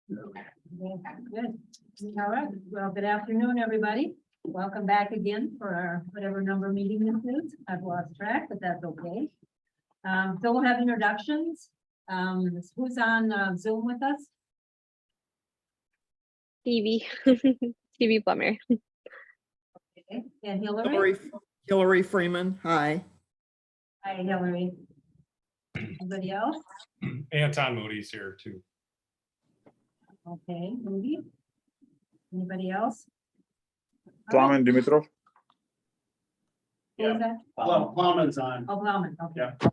Good. All right. Well, good afternoon, everybody. Welcome back again for our whatever number meeting this is. I've lost track, but that's okay. So we'll have introductions. Who's on Zoom with us? Stevie, Stevie Plummer. Okay. And Hillary? Hillary Freeman, hi. Hi, Hillary. Anybody else? Anton Moody's here too. Okay, Moody. Anybody else? Plamen Dimitrov. Who is that? Well, Plowman's on, Oh, Plowman, okay. Yeah.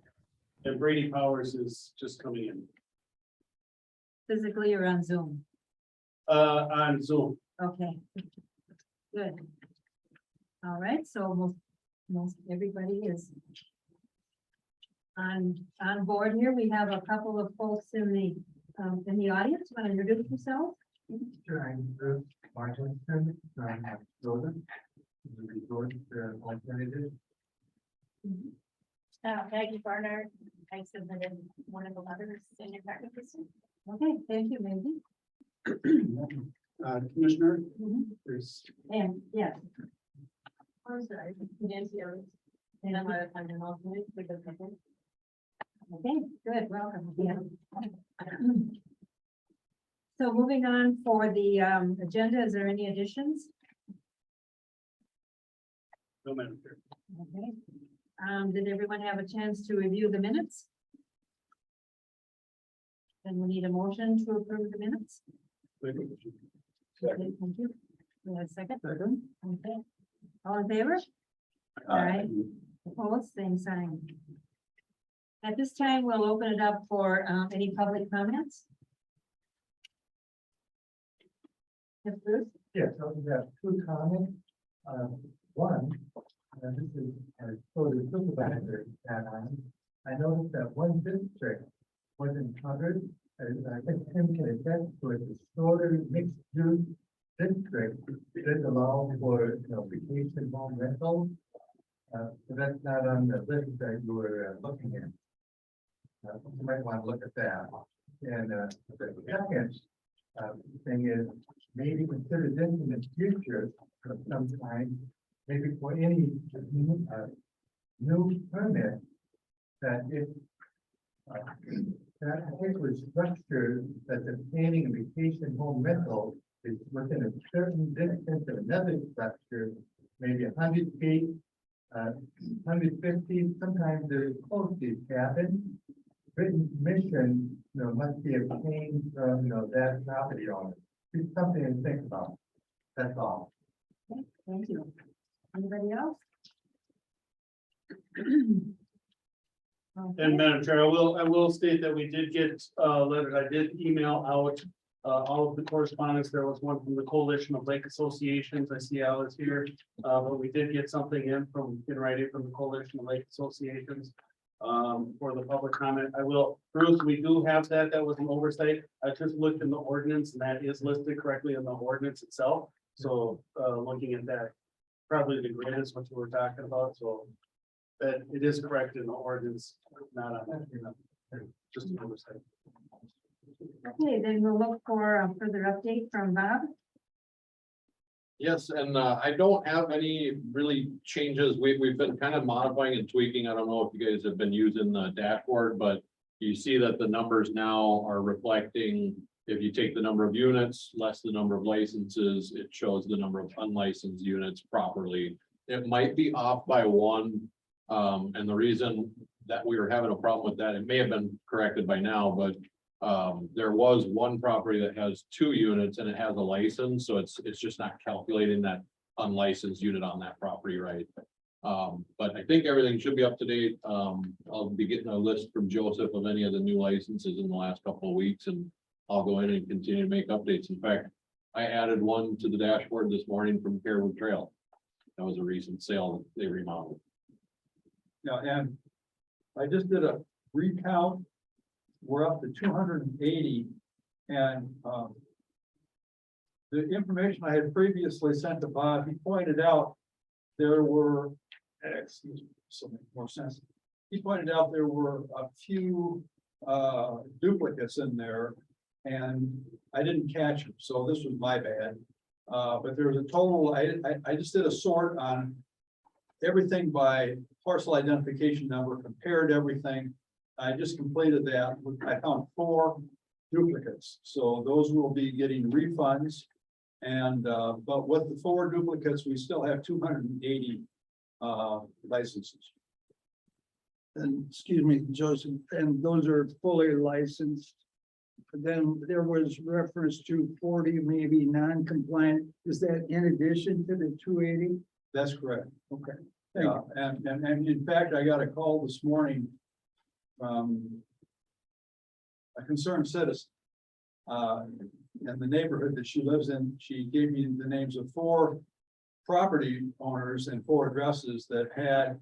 and Brady Powers is just coming in, Physically or on Zoom? on Zoom. Okay. Good. All right, so most everybody is on board here. We have a couple of folks in the audience. Want to introduce yourself? Sure, I'm Bruce Martinston from Golden. Alternative. Maggie Barnard, I submitted one of the letters in your packet. Okay, thank you, Maggie. Commissioner, Mhm. there's, And yes, I'm sorry, Nancy Owens. And I'm an alternate for the second. okay, good, welcome. Yeah. So moving on for the agenda, is there any additions? no manager. Okay. Did everyone have a chance to review the minutes? Then we need a motion to approve the minutes. Okay, thank you. We have a second? Okay. All in favor? All right. Opposed, same sign. At this time, we'll open it up for any public comments. Yes, Bruce? Yes, so we have two comments. One, this is for the supervisor add-on. I noticed that one district wasn't covered. I think Tim can attest to it, the shorter mixed use district didn't allow for, vacation home rental. So that's not on the list that you were looking at. You might want to look at that. And the second thing is maybe consider this in the future of some time, maybe for any new permit that if that particular structure that's obtaining a vacation home rental is within a certain distance of another structure, maybe 100 feet, 150, sometimes they're close to these cabins. Written permission, must be obtained from, that property owner. It's something to think about. That's all. Okay, thank you. Anybody else? And Madam Chair, I will state that we did get letters. I did email out all of the correspondence. There was one from the Coalition of Lake Associations. I see Alice here. But we did get something in writing from the Coalition of Lake Associations for the public comment. Bruce, we do have that. That was an oversight. I just looked in the ordinance and that is listed correctly in the ordinance itself. So looking at that, probably the grid is what you were talking about. So that it is correct in the ordinance, not on, just an oversight. Okay, then we'll look for a further update from Bob. Yes, and I don't have any really changes. We've been kind of modifying and tweaking. I don't know if you guys have been using the dashboard, but you see that the numbers now are reflecting, if you take the number of units, less the number of licenses, it shows the number of unlicensed units properly. It might be off by one. And the reason that we were having a problem with that, it may have been corrected by now, but there was one property that has 2 units and it has a license, so it's just not calculating that unlicensed unit on that property, right? But I think everything should be up to date. I'll be getting a list from Joseph of any of the new licenses in the last couple of weeks, and I'll go in and continue to make updates. In fact, I added one to the dashboard this morning from Carewood Trail. That was a recent sale that they remodeled. Yeah, and I just did a recount. We're up to 280. And the information I had previously sent to Bob, he pointed out there were, excuse me, so make more sense. He pointed out there were a few duplicates in there. and I didn't catch them, so this was my bad. But there was a total, I just did a sort on everything by parcel identification number, compared everything. I just completed that. I found 4 duplicates, so those will be getting refunds. And, but with the 4 duplicates, we still have 280 licenses. And excuse me, Joseph, and those are fully licensed. Then there was reference to 40 maybe non-compliant. Is that in addition to the 280? That's correct. Okay. Thank you. And in fact, I got a call this morning from a concerned citizen. In the neighborhood that she lives in, she gave me the names of 4 property owners and 4 addresses that had,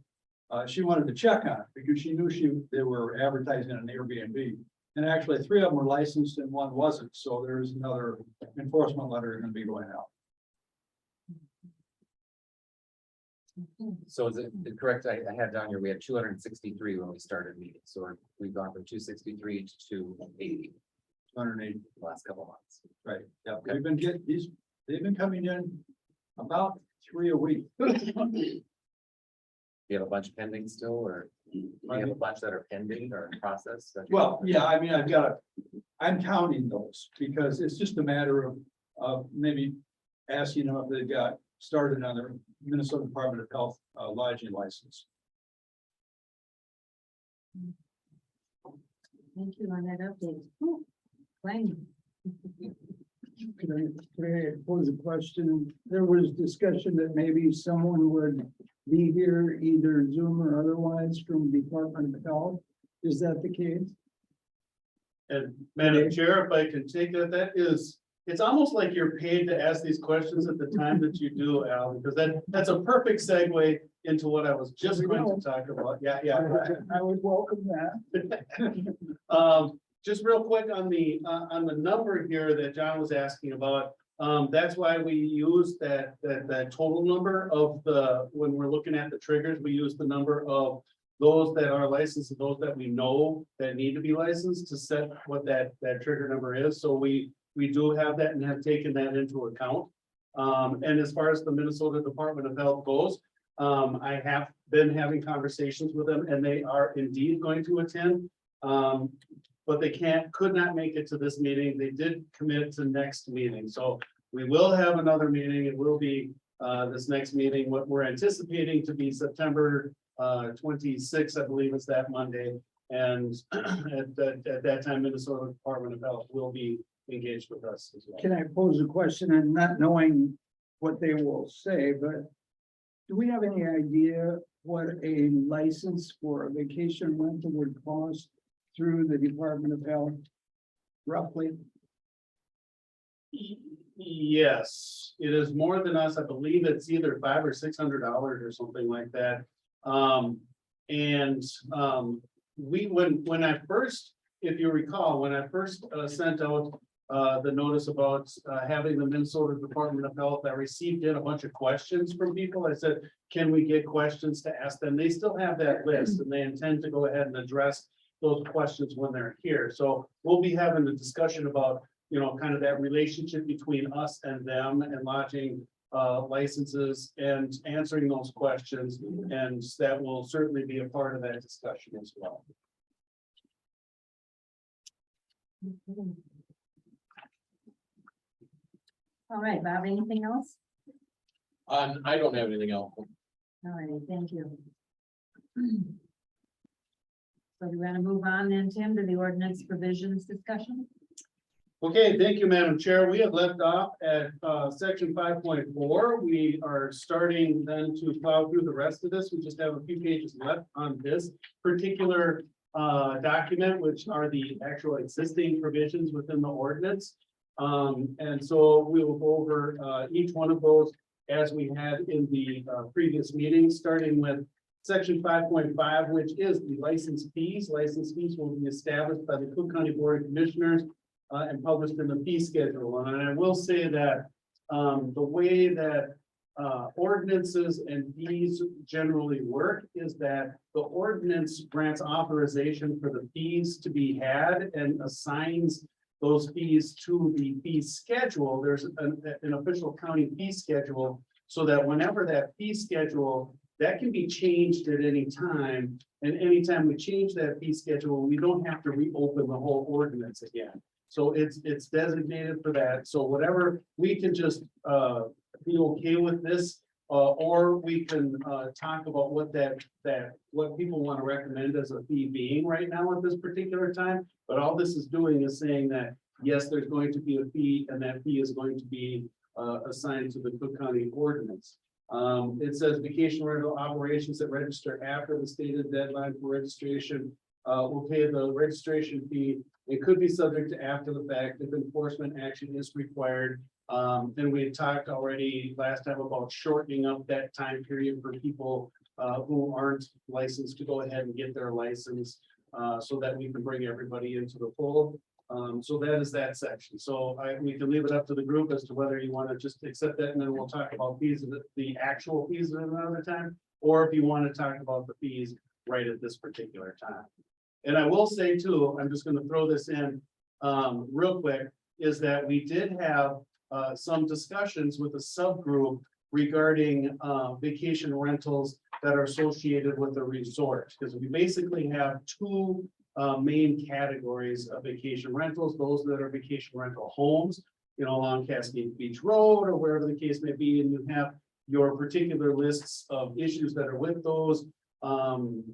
she wanted to check on it because she knew they were advertising on Airbnb. And actually 3 of them were licensed and 1 wasn't. So there's another enforcement letter going to be going out. So is it correct? I had down here, we had 263 when we started meeting, so we've gone from 263 to 280 280. the last couple of months. Right. Yeah. Okay. We've been getting these, they've been coming in about 3 a week. Do you have a bunch pending still, or do you have a bunch that are pending or in process? Well, yeah, I mean, I'm counting those because it's just a matter of maybe asking them if they got started on their Minnesota Department of Health lodging license. Thank you on that update. Ooh, Glenn. Could I pose a question? There was discussion that maybe someone would be here, either Zoom or otherwise, from Department of Health. Is that the case? And Madam Chair, if I can take that, it's almost like you're paid to ask these questions at the time that you do, Al, because that's a perfect segue into what I was just going to talk about. Yeah. I would welcome that. Just real quick on the number here that John was asking about. That's why we use that total number of when we're looking at the triggers, we use the number of those that are licensed and those that we know that need to be licensed to set what that trigger number is. So we do have that and have taken that into account. And as far as the Minnesota Department of Health goes, I have been having conversations with them and they are indeed going to attend. But they could not make it to this meeting. They did commit to next meeting. So we will have another meeting. It will be this next meeting. What we're anticipating to be September 26th, I believe is that Monday. And at that time, Minnesota Department of Health will be engaged with us as well. Can I pose a question and not knowing what they will say, but do we have any idea what a license for a vacation rental would cost through the Department of Health? Roughly? Yes, it is more than us. I believe it's either $500 or $600 or something like that. When I first, if you recall, when I first sent out the notice about having the Minnesota Department of Health, I received in a bunch of questions from people. I said, can we get questions to ask them? They still have that list and they intend to go ahead and address those questions when they're here. So we'll be having a discussion about, kind of that relationship between us and them and lodging licenses and answering those questions. And that will certainly be a part of that discussion as well. All right, Bob, anything else? I don't have anything else. All right, thank you. So do we want to move on then, Tim, to the ordinance provisions discussion? Okay, thank you, Madam Chair. We have left off at section 5.4. We are starting then to plow through the rest of this. We just have a few pages left on this particular document, which are the actual existing provisions within the ordinance. And so we will go over each one of those as we had in the previous meeting, starting with section 5.5, which is the license fees. License fees will be established by the Cook County Board of Commissioners and published in the fee schedule. And I will say that the way that ordinances and fees generally work is that the ordinance grants authorization for the fees to be had and assigns those fees to the fee schedule. There's an official county fee schedule. So that whenever that fee schedule, that can be changed at any time. And anytime we change that fee schedule, we don't have to reopen the whole ordinance again. So it's designated for that. So whatever, we can just be okay with this. Or we can talk about what what people want to recommend as a fee being right now at this particular time. But all this is doing is saying that, yes, there's going to be a fee, and that fee is going to be assigned to the Cook County ordinance. It says vacation rental operations that register after the stated deadline for registration will pay the registration fee. It could be subject to after the fact if enforcement action is required. And we had talked already last time about shortening up that time period for people who aren't licensed to go ahead and get their license so that we can bring everybody into the fold. So that is that section. So we can leave it up to the group as to whether you want to just accept that, and then we'll talk about fees, the actual fees at another time, or if you want to talk about the fees right at this particular time. And I will say too, I'm just going to throw this in real quick, is that we did have some discussions with a subgroup regarding vacation rentals that are associated with the resort, because we basically have two main categories of vacation rentals, those that are vacation rental homes, you know, along Cascade Beach Road or wherever the case may be, and you have your particular lists of issues that are with those,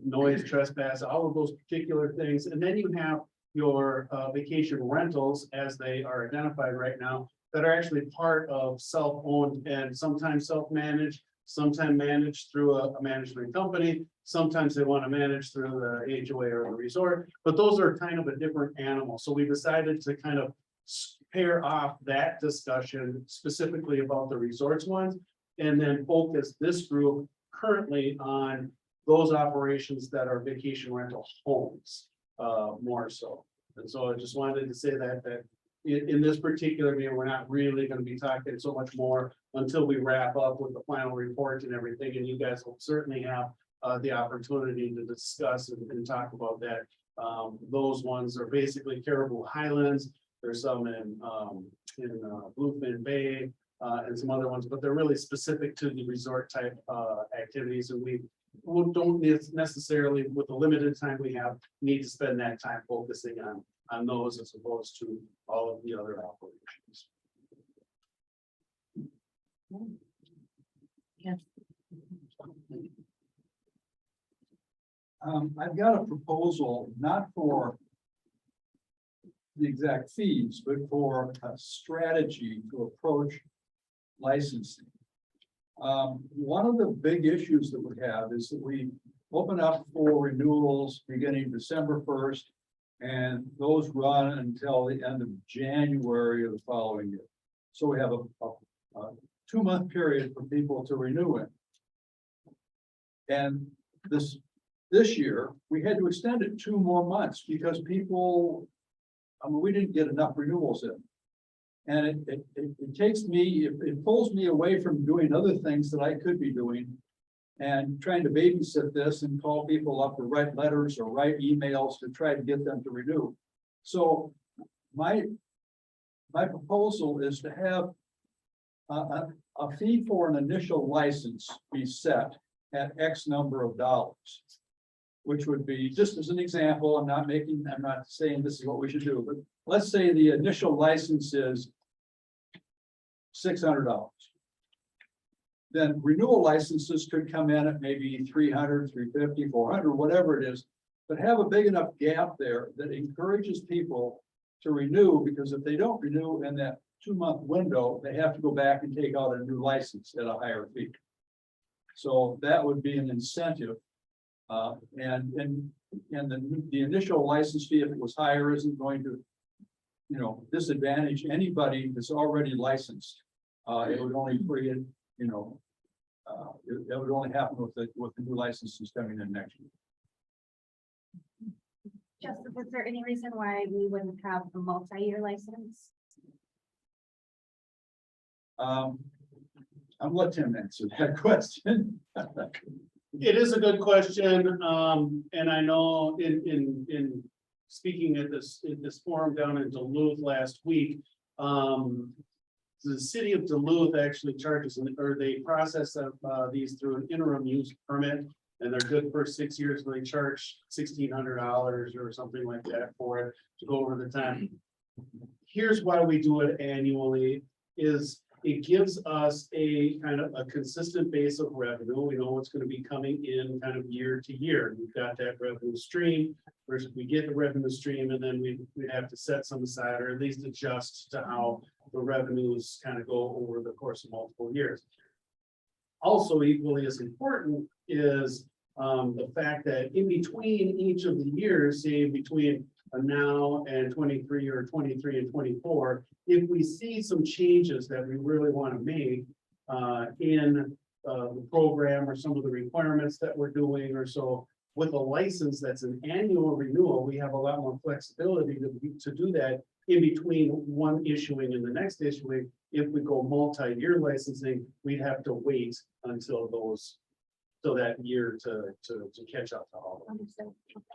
noise, trespass, all of those particular things, and then you have your vacation rentals as they are identified right now, that are actually part of self-owned and sometimes self-managed, sometimes managed through a management company. Sometimes they want to manage through the HOA or the resort, but those are kind of a different animal. So we decided to kind of pair off that discussion specifically about the resorts ones, and then focus this group currently on those operations that are vacation rental homes, more so. And so I just wanted to say that in this particular meeting, we're not really going to be talking so much more until we wrap up with the final report and everything. And you guys will certainly have the opportunity to discuss and talk about that. Those ones are basically Caribou Highlands. There's some in Bluefin Bay and some other ones, but they're really specific to the resort type activities. And we don't necessarily, with the limited time we have, need to spend that time focusing on those as opposed to all of the other operations. Yes. I've got a proposal, not for the exact fees, but for a strategy to approach licensing. One of the big issues that we have is that we open up for renewals beginning December 1st, and those run until the end of January of the following year. So we have a 2-month period for people to renew it. And this year, we had to extend it 2 more months because people, we didn't get enough renewals in. And it takes me, it pulls me away from doing other things that I could be doing and trying to babysit this and call people up to write letters or write emails to try to get them to renew. So my proposal is to have a fee for an initial license be set at X number of dollars, which would be, just as an example, I'm not saying this is what we should do, but let's say the initial license is $600. Then renewal licenses could come in at maybe $300, $350, $400, whatever it is, but have a big enough gap there that encourages people to renew, because if they don't renew in that 2-month window, they have to go back and take out a new license at a higher fee. So that would be an incentive. And the initial license fee, if it was higher, isn't going to, disadvantage anybody that's already licensed. It would only create, it would only happen with the new licenses coming in next year. Justin, is there any reason why we wouldn't have a multi-year license? I'll let Tim answer that question. It is a good question, and I know in speaking at this forum down in Duluth last week, the city of Duluth actually charges, or they process these through an interim use permit. And they're good for 6 years, and they charge $1,600 or something like that for it to go over the time. Here's why we do it annually, is it gives us a kind of a consistent base of revenue. We know what's going to be coming in kind of year to year. We've got that revenue stream, versus we get the revenue stream, and then we have to set some aside, or at least adjust to how the revenues kind of go over the course of multiple years. Also equally as important is the fact that in between each of the years, say between now and 23 or 23 and 24, if we see some changes that we really want to make in the program or some of the requirements that we're doing or so, with a license that's an annual renewal, we have a lot more flexibility to do that in between one issuing and the next issuing. If we go multi-year licensing, we'd have to wait until that year to catch up to all of them.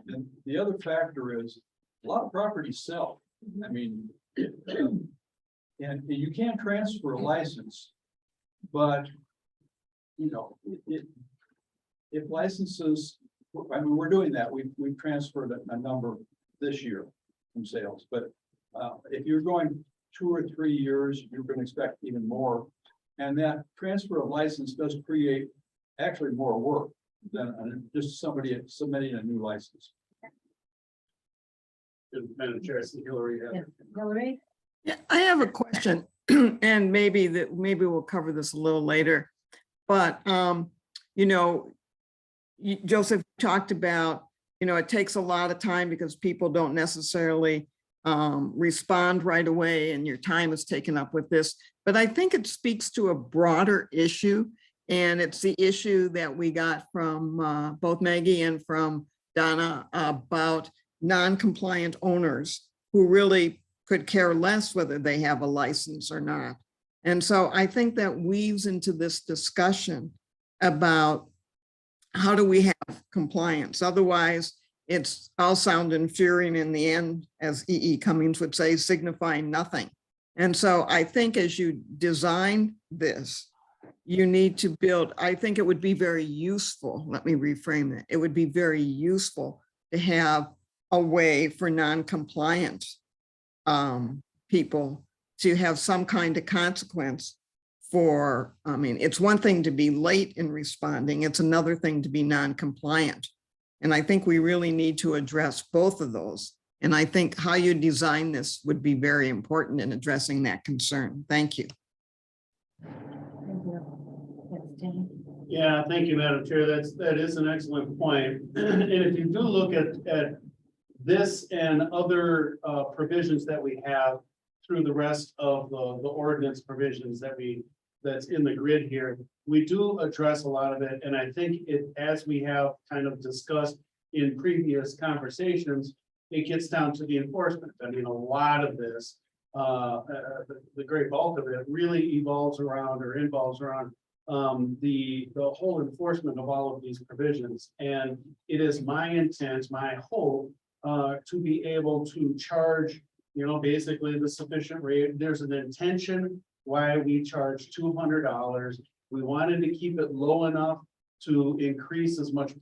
And the other factor is, a lot of properties sell. I mean, and you can't transfer a license, but, you know, if licenses, I mean, we're doing that. We've transferred a number this year from sales, but if you're going 2 or 3 years, you're going to expect even more. And that transfer of license does create actually more work than just somebody submitting a new license. Madam Chair, I see Hillary. Yeah. Hillary? Yeah, I have a question, and maybe we'll cover this a little later. But you know, Joseph talked about, you know, it takes a lot of time because people don't necessarily respond right away, and your time is taken up with this. But I think it speaks to a broader issue, and it's the issue that we got from both Maggie and from Donna about non-compliant owners who really could care less whether they have a license or not. And so I think that weaves into this discussion about how do we have compliance? Otherwise, it's all sound and fury, and in the end, as E.E. Cummings would say, signifying nothing. And so I think as you design this, you need to build, I think it would be very useful, let me reframe it. It would be very useful to have a way for non-compliant people to have some kind of consequence for, I mean, it's one thing to be late in responding, it's another thing to be non-compliant. And I think we really need to address both of those. And I think how you design this would be very important in addressing that concern. Thank you. Thank you. Yes, Jenny. Yeah, thank you, Madam Chair. That is an excellent point. And if you do look at this and other provisions that we have through the rest of the ordinance provisions that's in the grid here, we do address a lot of it. And I think as we have kind of discussed in previous conversations, it gets down to the enforcement. I mean, a lot of this, the great bulk of it really involves around the whole enforcement of all of these provisions. And it is my intent, my hope, to be able to charge, you know, basically the sufficient rate. There's an intention why we charge $200. We wanted to keep it low enough to increase as much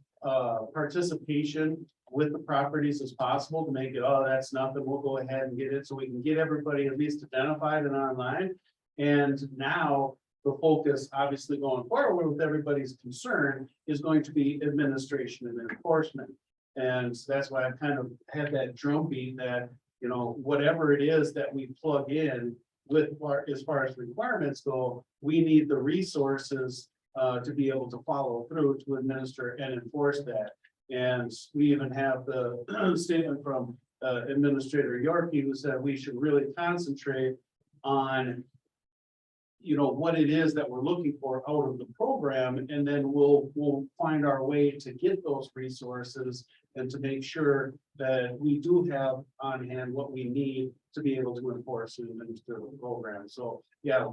participation with the properties as possible, to make it, oh, that's nothing, we'll go ahead and get it, so we can get everybody at least identified and online. And now the focus, obviously going forward with everybody's concern, is going to be administration and enforcement. And so that's why I've kind of had that drumbeat that, you know, whatever it is that we plug in with as far as requirements go, we need the resources to be able to follow through to administer and enforce that. And we even have the statement from Administrator Yorkie, who said we should really concentrate on, you know, what it is that we're looking for out of the program, and then we'll find our way to get those resources and to make sure that we do have on hand what we need to be able to enforce and administer the program. So, yeah,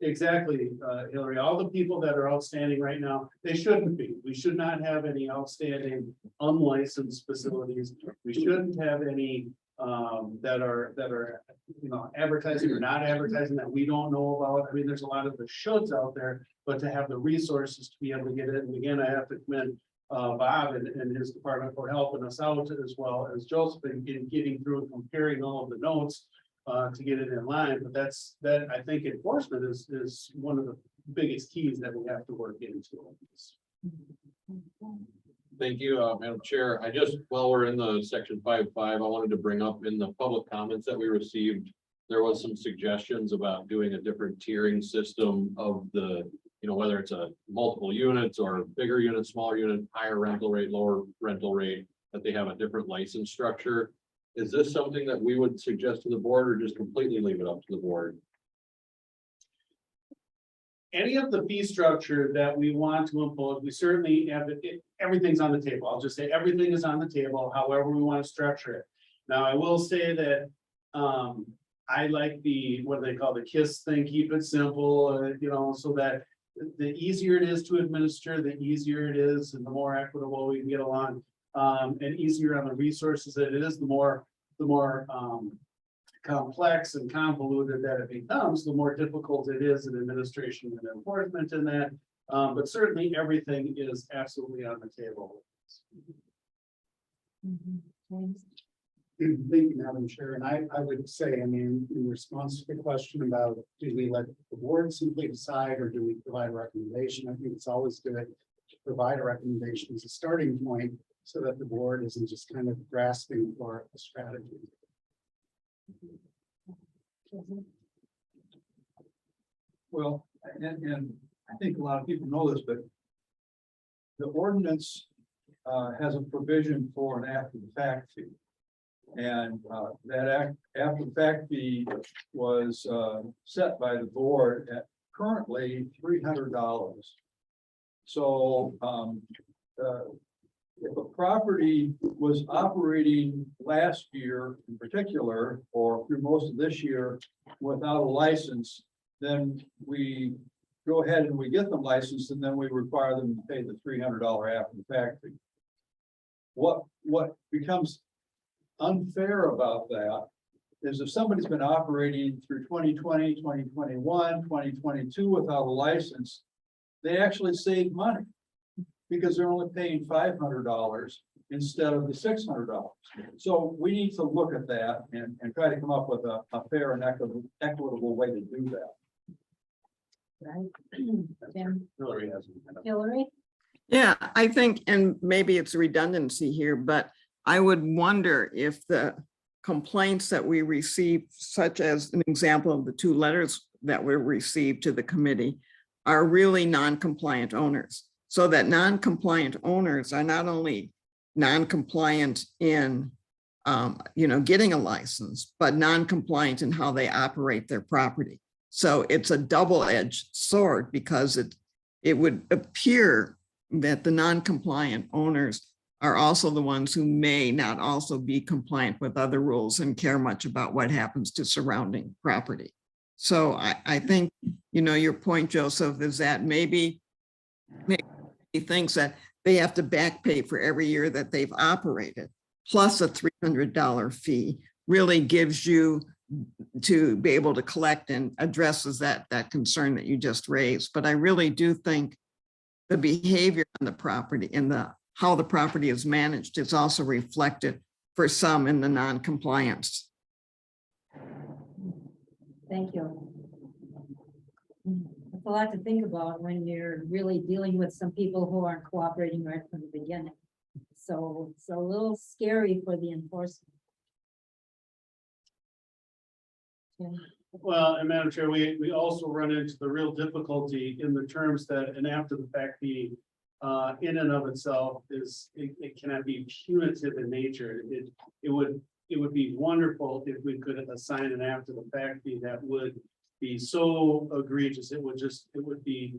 exactly, Hillary, all the people that are outstanding right now, they shouldn't be. We should not have any outstanding unlicensed facilities. We shouldn't have any that are, you know, advertising or not advertising that we don't know about. I mean, there's a lot of the shoulds out there, but to have the resources to be able to get it. And again, I have to commend Bob and his department for helping us out, as well as Joseph in getting through and comparing all of the notes to get it in line. But that I think enforcement is one of the biggest keys that we have to work into. Thank you, Madam Chair. I just, while we're in the section 5.5, I wanted to bring up in the public comments that we received, there was some suggestions about doing a different tiering system of the, you know, whether it's a multiple units or bigger unit, smaller unit, higher rental rate, lower rental rate, that they have a different license structure. Is this something that we would suggest to the board, or just completely leave it up to the board? Any of the fee structure that we want to impose, we certainly have everything's on the table. I'll just say everything is on the table, however we want to structure it. Now, I will say that I like what they call the KISS thing, keep it simple, you know, so that the easier it is to administer, the easier it is, and the more equitable we can get along, and easier on the resources that it is, the more complex and convoluted that it becomes, the more difficult it is in administration and enforcement in that. But certainly everything is absolutely on the table. James? Thank you, Madam Chair, and I would say, I mean, in response to the question about, do we let the board simply decide, or do we provide a recommendation? I think it's always good to provide a recommendation as a starting point, so that the board isn't just kind of grasping for a strategy. Well, and I think a lot of people know this, but the ordinance has a provision for an after the fact fee. And that after the fact fee was set by the board at currently $300. So if a property was operating last year in particular, or through most of this year without a license, then we go ahead and we get them licensed, and then we require them to pay the $300 after the fact fee. What becomes unfair about that is if somebody's been operating through 2020, 2021, 2022 without a license, they actually save money because they're only paying $500 instead of the $600. So we need to look at that and try to come up with a fair and equitable way to do that. Right. Jim? Hillary has. Hillary? Yeah, I think, and maybe it's a redundancy here, but I would wonder if the complaints that we receive, such as an example of the 2 letters that were received to the committee, are really non-compliant owners. So that non-compliant owners are not only non-compliant in, getting a license, but non-compliant in how they operate their property. So it's a double-edged sword, because it would appear that the non-compliant owners are also the ones who may not also be compliant with other rules and care much about what happens to surrounding property. So I think, your point, Joseph, is that maybe he thinks that they have to back pay for every year that they've operated, plus a $300 fee really gives you to be able to collect and addresses that concern that you just raised. But I really do think the behavior on the property and how the property is managed is also reflected for some in the non-compliance. Thank you. It's a lot to think about when you're really dealing with some people who aren't cooperating right from the beginning. So it's a little scary for the enforcement. Yeah. Well, and Madam Chair, we also run into the real difficulty in the terms that an after the fact fee in and of itself it cannot be punitive in nature. It would be wonderful if we could assign an after the fact fee that would be so egregious. It would be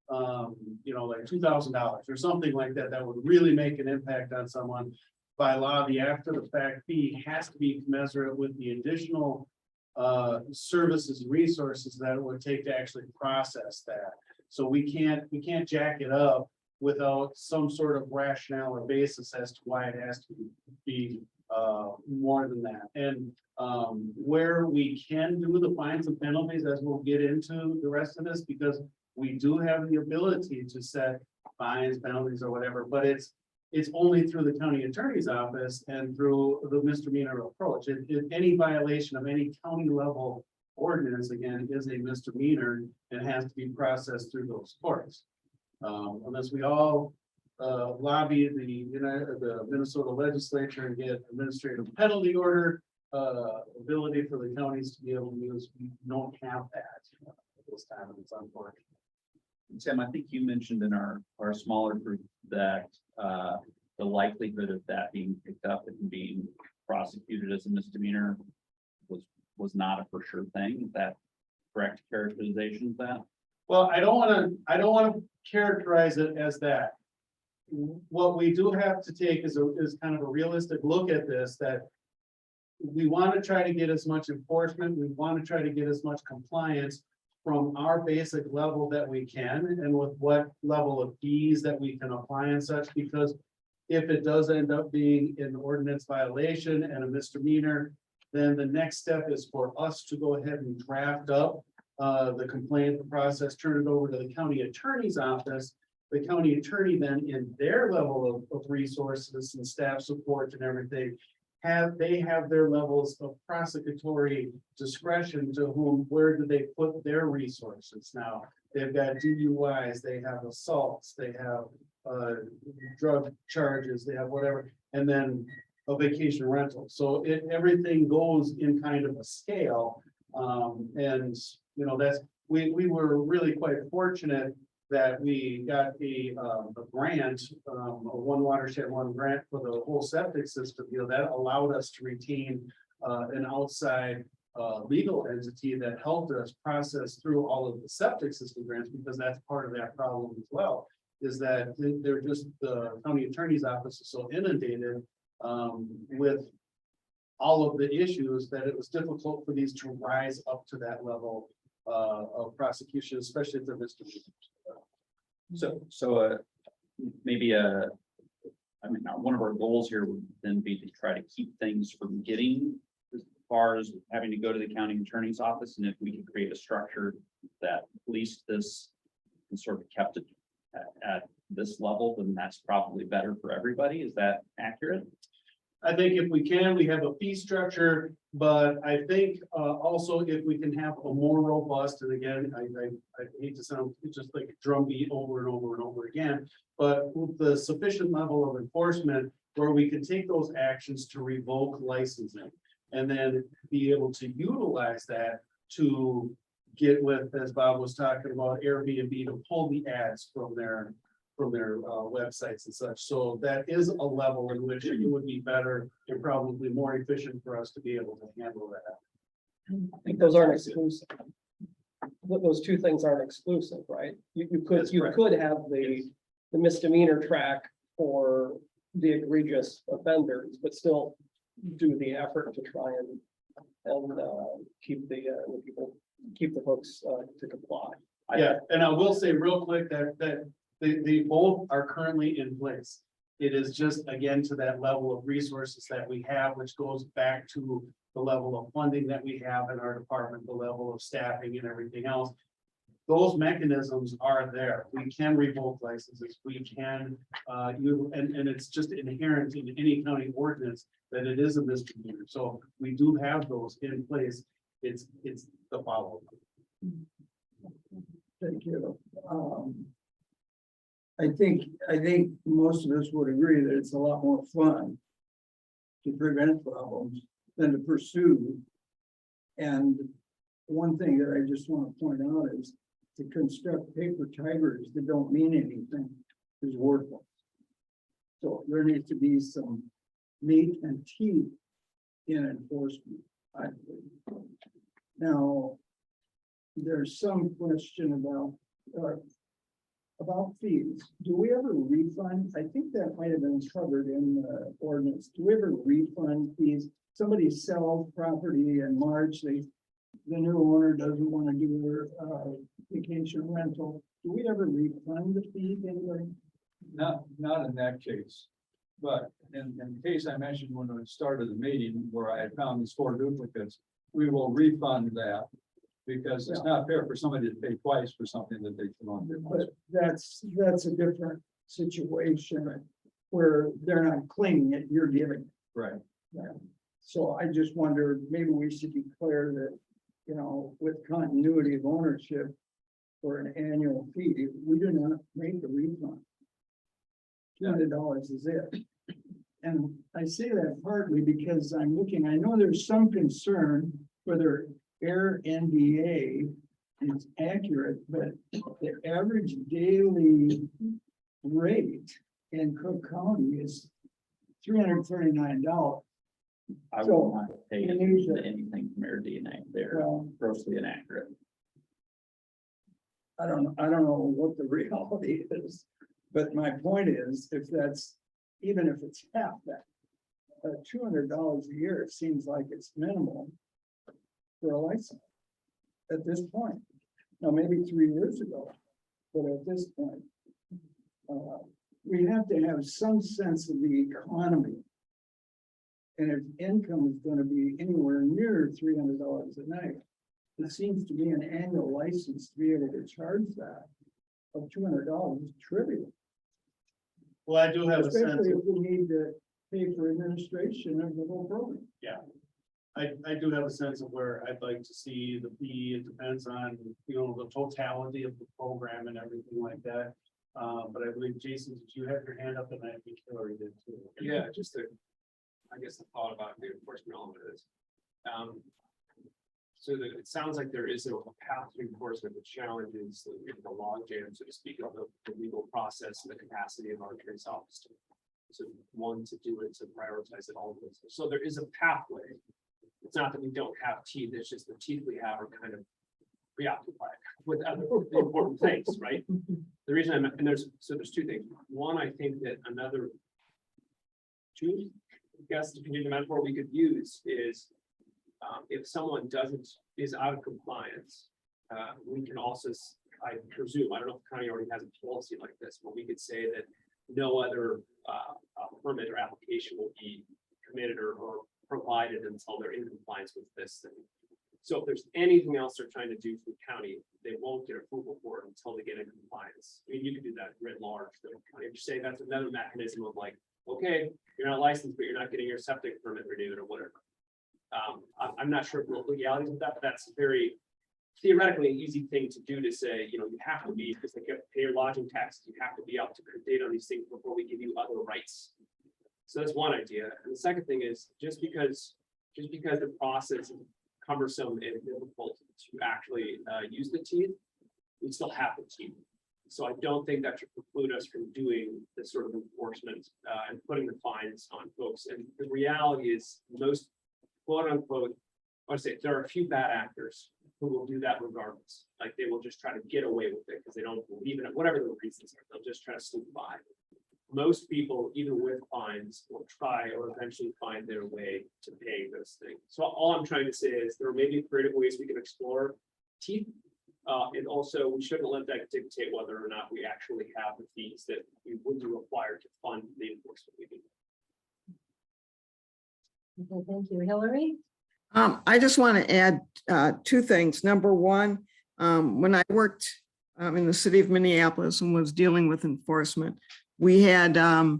like $2,000 or something like that, that would really make an impact on someone. by law, the after the fact fee has to be commensurate with the additional services, and resources that it would take to actually process that. So we can't jack it up without some sort of rationale or basis as to why it has to be more than that. And where we can do the fines and penalties, as we'll get into the rest of this, because we do have the ability to set fines, penalties, or whatever, but it's only through the county attorney's office and through the misdemeanor approach. If any violation of any county level ordinance, again, is a misdemeanor and has to be processed through those courts. Unless we all lobby the Minnesota legislature and get administrative penalty order ability for the counties to be able to use, we don't have that at this time, and it's unfortunate. Tim, I think you mentioned in our smaller group that the likelihood of that being picked up and being prosecuted as a misdemeanor was not a for sure thing. Is that correct characterization of that? Well, I don't want to characterize it as that. What we do have to take is kind of a realistic look at this, that we want to try to get as much enforcement, we want to try to get as much compliance from our basic level that we can, and with what level of fees that we can apply and such, because if it does end up being an ordinance violation and a misdemeanor, then the next step is for us to go ahead and draft up the complaint, the process, turn it over to the county attorney's office. The county attorney then, in their level of resources and staff support and everything, have their levels of prosecutory discretion to where do they put their resources now? They've got DUIs, they have assaults, they have drug charges, they have whatever, and then a vacation rental. So everything goes in kind of a scale. And we were really quite fortunate that we got a grant, a One Watershed, One grant for the whole septic system, that allowed us to retain an outside legal entity that helped us process through all of the septic system grants, because that's part of that problem as well, is that they're just, the county attorney's office is so inundated with all of the issues that it was difficult for these to rise up to that level of prosecution, especially if they're misdemeanors. So maybe one of our goals here would then be to try to keep things from getting as far as having to go to the county attorney's office, and if we can create a structure that at least this is sort of kept it at this level, then that's probably better for everybody. Is that accurate? I think if we can, we have a fee structure, but I think also if we can have a more robust, and again, I hate to sound just like a drumbeat over and over and over again, but with the sufficient level of enforcement where we can take those actions to revoke licensing and then be able to utilize that to get with, as Bob was talking about, Airbnb to pull the ads from their websites and such. So that is a level in which it would be better and probably more efficient for us to be able to handle that. I think those aren't exclusive. Those two things aren't exclusive, right? You could have the misdemeanor track for the egregious offenders, but still do the effort to try and keep the folks to comply. Yeah, and I will say real quick that they both are currently in place. It is just, again, to that level of resources that we have, which goes back to the level of funding that we have in our department, the level of staffing and everything else. Those mechanisms are there. We can revoke licenses. We can, and it's just inherent in any county ordinance that it is a misdemeanor. So we do have those in place. It's the follow-up. Thank you. I think most of us would agree that it's a lot more fun to prevent problems than to pursue. And one thing that I just want to point out is to construct paper tigers that don't mean anything is worthless. So there needs to be some meat and teeth in enforcement, I believe. Now, there's some question about about fees, do we ever refund? I think that might have been covered in the ordinance. Do we ever refund fees? Somebody sells property in March, the new owner doesn't want to do their vacation rental. Do we ever refund the fee anyway? Not in that case. But in the case I mentioned when we started the meeting where I had found these 4 duplicates, we will refund that. Because it's not fair for somebody to pay twice for something that they can only do once. But that's a different situation where they're not claiming it, you're giving. Right. So I just wondered, maybe we should declare that, you know, with continuity of ownership for an annual fee, we do not make a refund. $200 is it. And I say that partly because I'm looking, I know there's some concern whether Airbnb is accurate, but the average daily rate in Cook County is $339. I So, will not pay you need to- anything from Airbnb. They're Well, grossly inaccurate. I don't know what the reality is, but my point is, if that's, even if it's half that, $200 a year, it seems like it's minimal for a license at this point. Now, maybe 3 years ago, but at this point, we have to have some sense of the economy. And if income is going to be anywhere near $300 a night, it seems to be an annual license to be able to charge that of $200 is trivial. Well, I do have a sense Especially of. if we need to pay for administration of the whole program. I do have a sense of where I'd like to see the fee. It depends on, you know, the totality of the program and everything like that. But I believe, Jason, did you have your hand up, and I think Hillary did too? Yeah, just a, I guess the thought about the enforcement element of this. So that it sounds like there is a path to enforcement that challenges the log jam, so to speak, of the legal process and the capacity of our attorney's office to one, to do it, to prioritize it, all of this. So there is a pathway. It's not that we don't have teeth, it's just the teeth we have are kind of preoccupied with other important things, right? The reason there's 2 things. One, I think that two, I guess, to continue the metaphor we could use is if someone is out of compliance, we can also, I presume, I don't know if the county already has a policy like this, but we could say that no other permit or application will be committed or provided until they're in compliance with this thing. So if there's anything else they're trying to do for the county, they won't get approval for it until they get in compliance. I mean, you could do that writ large. I'm just saying that's another mechanism of like, okay, you're not licensed, but you're not getting your septic permit renewed or whatever. I'm not sure of the legalities of that, but that's a very theoretically an easy thing to do, to say, you know, you have to be, because they get pay your lodging taxes, you have to be up to date on these things before we give you other rights. So that's one idea. And the second thing is just because the process is cumbersome and difficult to actually use the teeth, we still have the teeth. So I don't think that should preclude us from doing this sort of enforcement and putting the fines on folks. And the reality is most quote unquote, I would say there are a few bad actors who will do that regardless. Like they will just try to get away with it because they don't believe in it, whatever the reasons are, they'll just try to slip by. Most people, even with fines, will try or eventually find their way to paying those things. So all I'm trying to say is there may be creative ways we can explore teeth. And also we shouldn't let that dictate whether or not we actually have the fees that we would be required to fund the enforcement we do. Okay, thank you. Hillary? I just want to add 2 things. Number one, when I worked in the city of Minneapolis and was dealing with enforcement, we had, of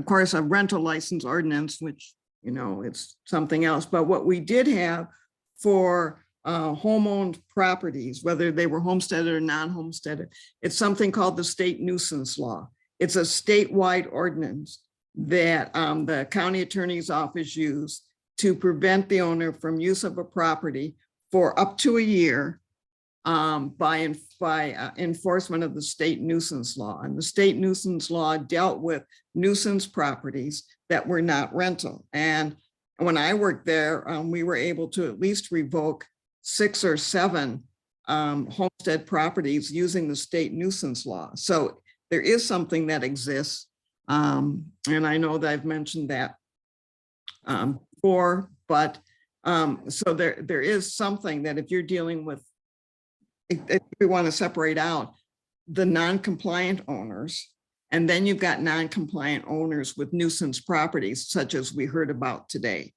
course, a rental license ordinance, which, you know, it's something else. But what we did have for home-owned properties, whether they were homesteaded or non-homesteaded, it's something called the state nuisance law. It's a statewide ordinance that the county attorney's office used to prevent the owner from use of a property for up to a year by enforcement of the state nuisance law. And the state nuisance law dealt with nuisance properties that were not rental. And when I worked there, we were able to at least revoke 6 or 7 homestead properties using the state nuisance law. So there is something that exists. And I know that I've mentioned that before, but so there is something that if you're dealing with, if we want to separate out the non-compliant owners, and then you've got non-compliant owners with nuisance properties, such as we heard about today.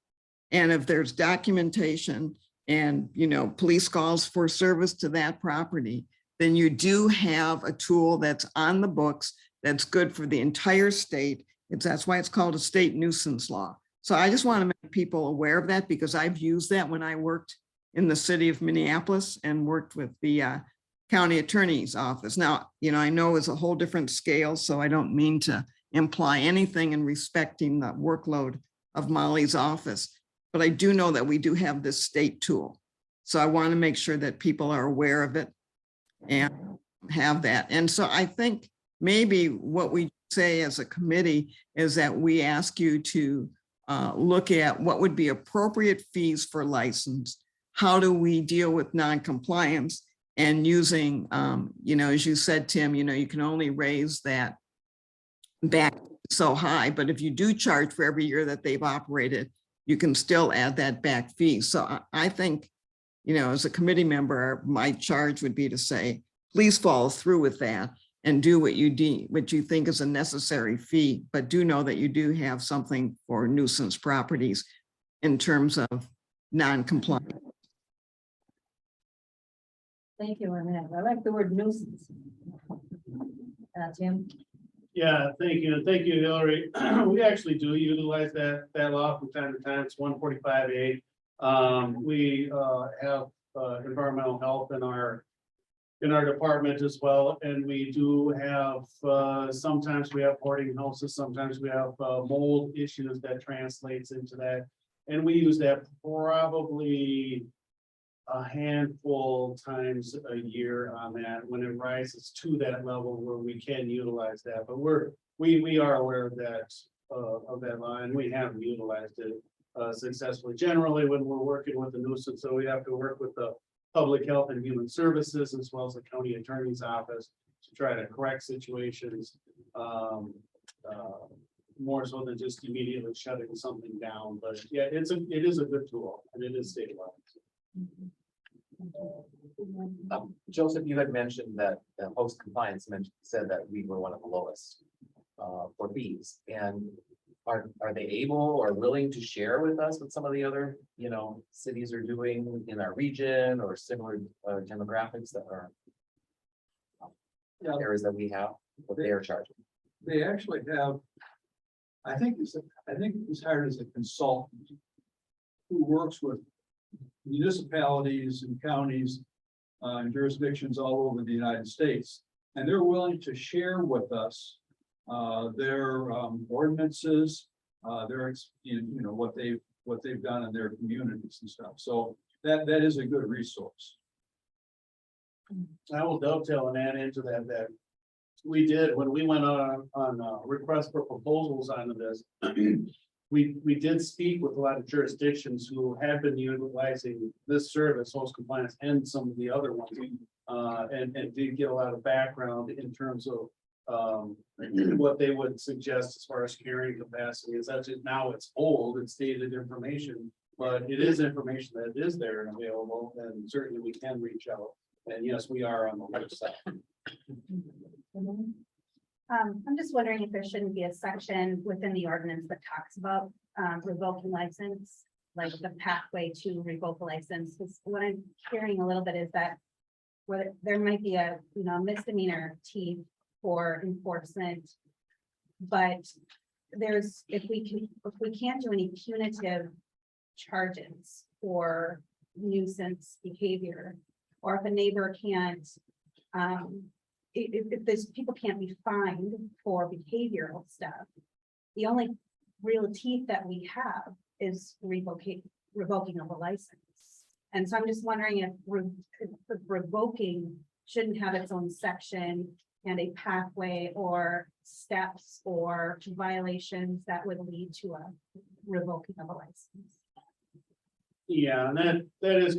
And if there's documentation and, you know, police calls for service to that property, then you do have a tool that's on the books that's good for the entire state. That's why it's called a state nuisance law. So I just want to make people aware of that, because I've used that when I worked in the city of Minneapolis and worked with the county attorney's office. Now, you know, I know it's a whole different scale, so I don't mean to imply anything in respecting the workload of Molly's office, but I do know that we do have this state tool. So I want to make sure that people are aware of it and have that. And so I think maybe what we say as a committee is that we ask you to look at what would be appropriate fees for license. How do we deal with non-compliance? And using, you know, as you said, Tim, you know, you can only raise that back so high, but if you do charge for every year that they've operated, you can still add that back fee. So I think, you know, as a committee member, my charge would be to say, please follow through with that and do what you think is a necessary fee, but do know that you do have something for nuisance properties in terms of non-compliant. Thank you on that. I like the word nuisance. Tim? Yeah, thank you. And thank you, Hillary. We actually do utilize that law from time to time. It's 145A. We have environmental health in our department as well. And we do have, sometimes we have hoarding houses, sometimes we have mold issues that translates into that. And we use that probably a handful times a year on that, when it rises to that level where we can utilize that. But we are aware of that law, and we have utilized it successfully. Generally, when we're working with the nuisance, so we have to work with the Public Health and Human Services as well as the county attorney's office to try to correct situations. More so than just immediately shutting something down. But yeah, it is a good tool, and it is statewide. Joseph, you had mentioned that host compliance said that we were one of the lowest for fees, and are they able or willing to share with us what some of the other, you know, cities are doing in our region or similar demographics that are areas that we have, what they are charging? They actually have, I think he's hired as a consultant who works with municipalities and counties and jurisdictions all over the United States. And they're willing to share with us their ordinances, you know, what they've done in their communities and stuff. So that is a good resource. I will dovetail and add into that we did, when we went on request for proposals onto this, we did speak with a lot of jurisdictions who have been utilizing this service, host compliance, and some of the other ones. And did get a lot of background in terms of what they would suggest as far as carrying capacity. It's actually, now it's old, it's dated information, but it is information that is there and available, and certainly we can reach out. And yes, we are on the website. I'm just wondering if there shouldn't be a section within the ordinance that talks about revoking license, like the pathway to revoke a license. Because what I'm hearing a little bit is that where there might be a, you know, misdemeanor T for enforcement, but there's, if we can't do any punitive charges for nuisance behavior, or if a neighbor can't, if there's people can't be fined for behavioral stuff, the only real teeth that we have is revoking of a license. And so I'm just wondering if revoking shouldn't have its own section and a pathway or steps or violations that would lead to a revoking of a license. Yeah, and that is,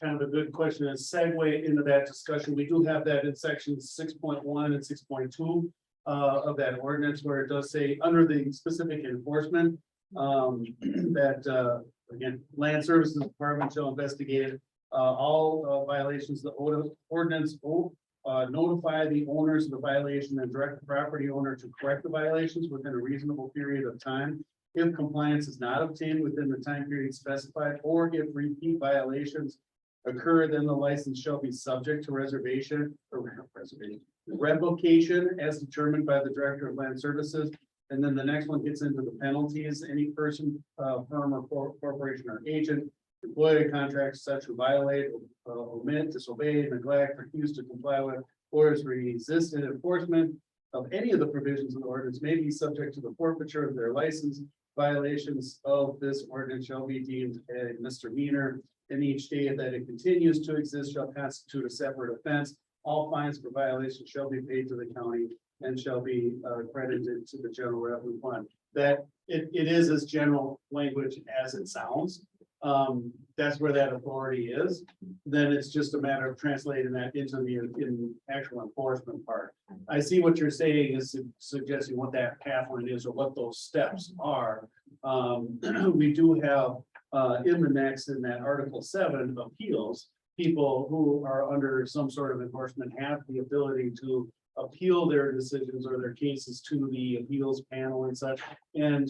kind of a good question and segue into that discussion. We do have that in section 6.1 and 6.2 of that ordinance where it does say under the specific enforcement that again, Land Services Department shall investigate all violations of the ordinance, notify the owners of the violation and direct the property owner to correct the violations within a reasonable period of time. If compliance is not obtained within the time period specified, or if repeat violations occur, then the license shall be subject to reservation or revocation as determined by the Director of Land Services. And then the next one gets into the penalties. Any person, firm or corporation or agent, employee, contract, such who violate, omit, disobey, neglect, refuse to comply with, or is resistant enforcement of any of the provisions of the ordinance may be subject to the forfeiture of their license. Violations of this ordinance shall be deemed a misdemeanor, and each day that it continues to exist shall constitute a separate offense. All fines for violations shall be paid to the county and shall be credited to the general revenue fund. That it is as general language as it sounds. That's where that authority is. Then it's just a matter of translating that into the actual enforcement part. I see what you're saying is suggesting what that pathway is or what those steps are. We do have in the next, in that Article 7 appeals, people who are under some sort of enforcement have the ability to appeal their decisions or their cases to the appeals panel and such. And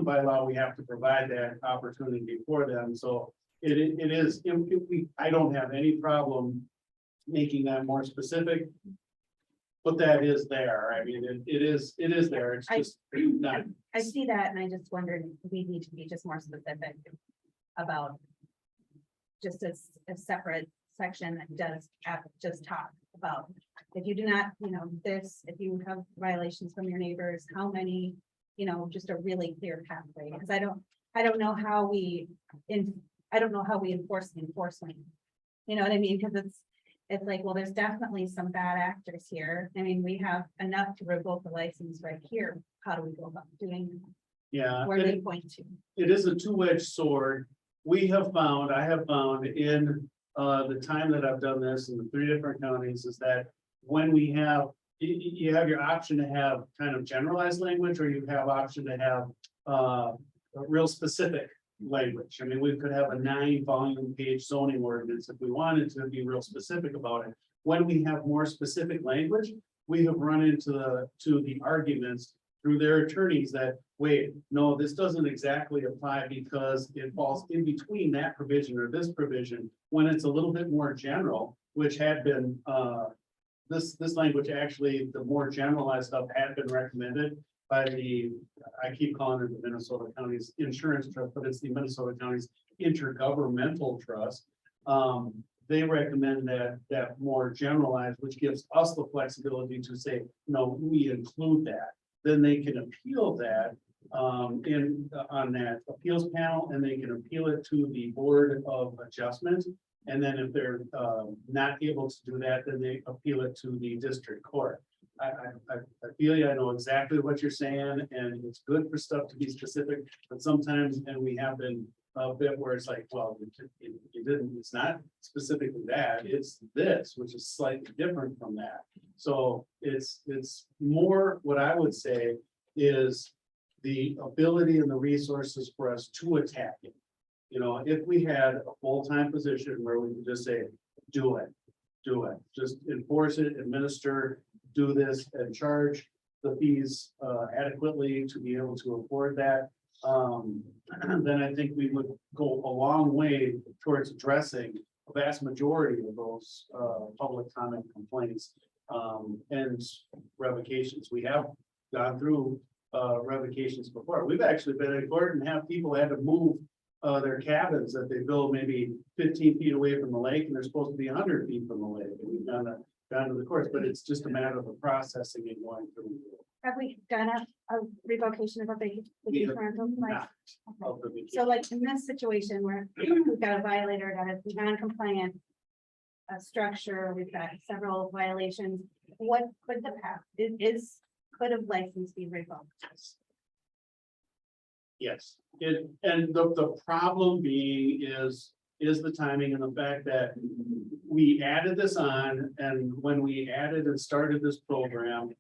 by law, we have to provide that opportunity for them. So it is, I don't have any problem making that more specific. But that is there. I mean, it is there. It's just not. I see that and I just wondered, we need to be just more specific about just a separate section that does have just talk about if you do not, this, if you have violations from your neighbors, how many, just a really clear pathway, because I don't know how we enforce the enforcement. You know what I mean? Because it's like, well, there's definitely some bad actors here. I mean, we have enough to revoke the license right here. How do we go about doing Yeah. where they point to? It is a two-edged sword. I have found in the time that I've done this in the 3 different counties is that when we have, you have your option to have kind of generalized language, or you have option to have a real specific language. I mean, we could have a 9-volume page zoning ordinance if we wanted to be real specific about it. When we have more specific language, we have run into the arguments through their attorneys that, wait, no, this doesn't exactly apply because it falls in between that provision or this provision, when it's a little bit more general, which had been, this language, actually, the more generalized stuff had been recommended by I keep calling it the Minnesota County's Insurance Trust, but it's the Minnesota County's Intergovernmental Trust. They recommend that more generalized, which gives us the flexibility to say, no, we include that. Then they can appeal that on that appeals panel, and they can appeal it to the Board of Adjustment. And then if they're not able to do that, then they appeal it to the district court. I feel you, I know exactly what you're saying, and it's good for stuff to be specific, but sometimes, and we have been a bit where it's like, well, you didn't, it's not specifically that, it's this, which is slightly different from that. So it's more, what I would say is the ability and the resources for us to attack it. If we had a full-time position where we could just say, do it, just enforce it, administer, do this, and charge the fees adequately to be able to afford that, then I think we would go a long way towards addressing a vast majority of those public comment complaints and revocations. We have gone through revocations before. We've actually been in court and have people had to move their cabins that they build maybe 15 feet away from the lake, and they're supposed to be 100 feet from the lake. And we've gone to the courts, but it's just a matter of the processing and going through. Have we done a revocation of a vacation rental? Not of the vacation. So like in this situation where we've got a violator that is non-compliant structure, we've got several violations, what could the path could a license be revoked? Yes, and the problem being is is the timing and the fact that we added this on, and when we added and started this program,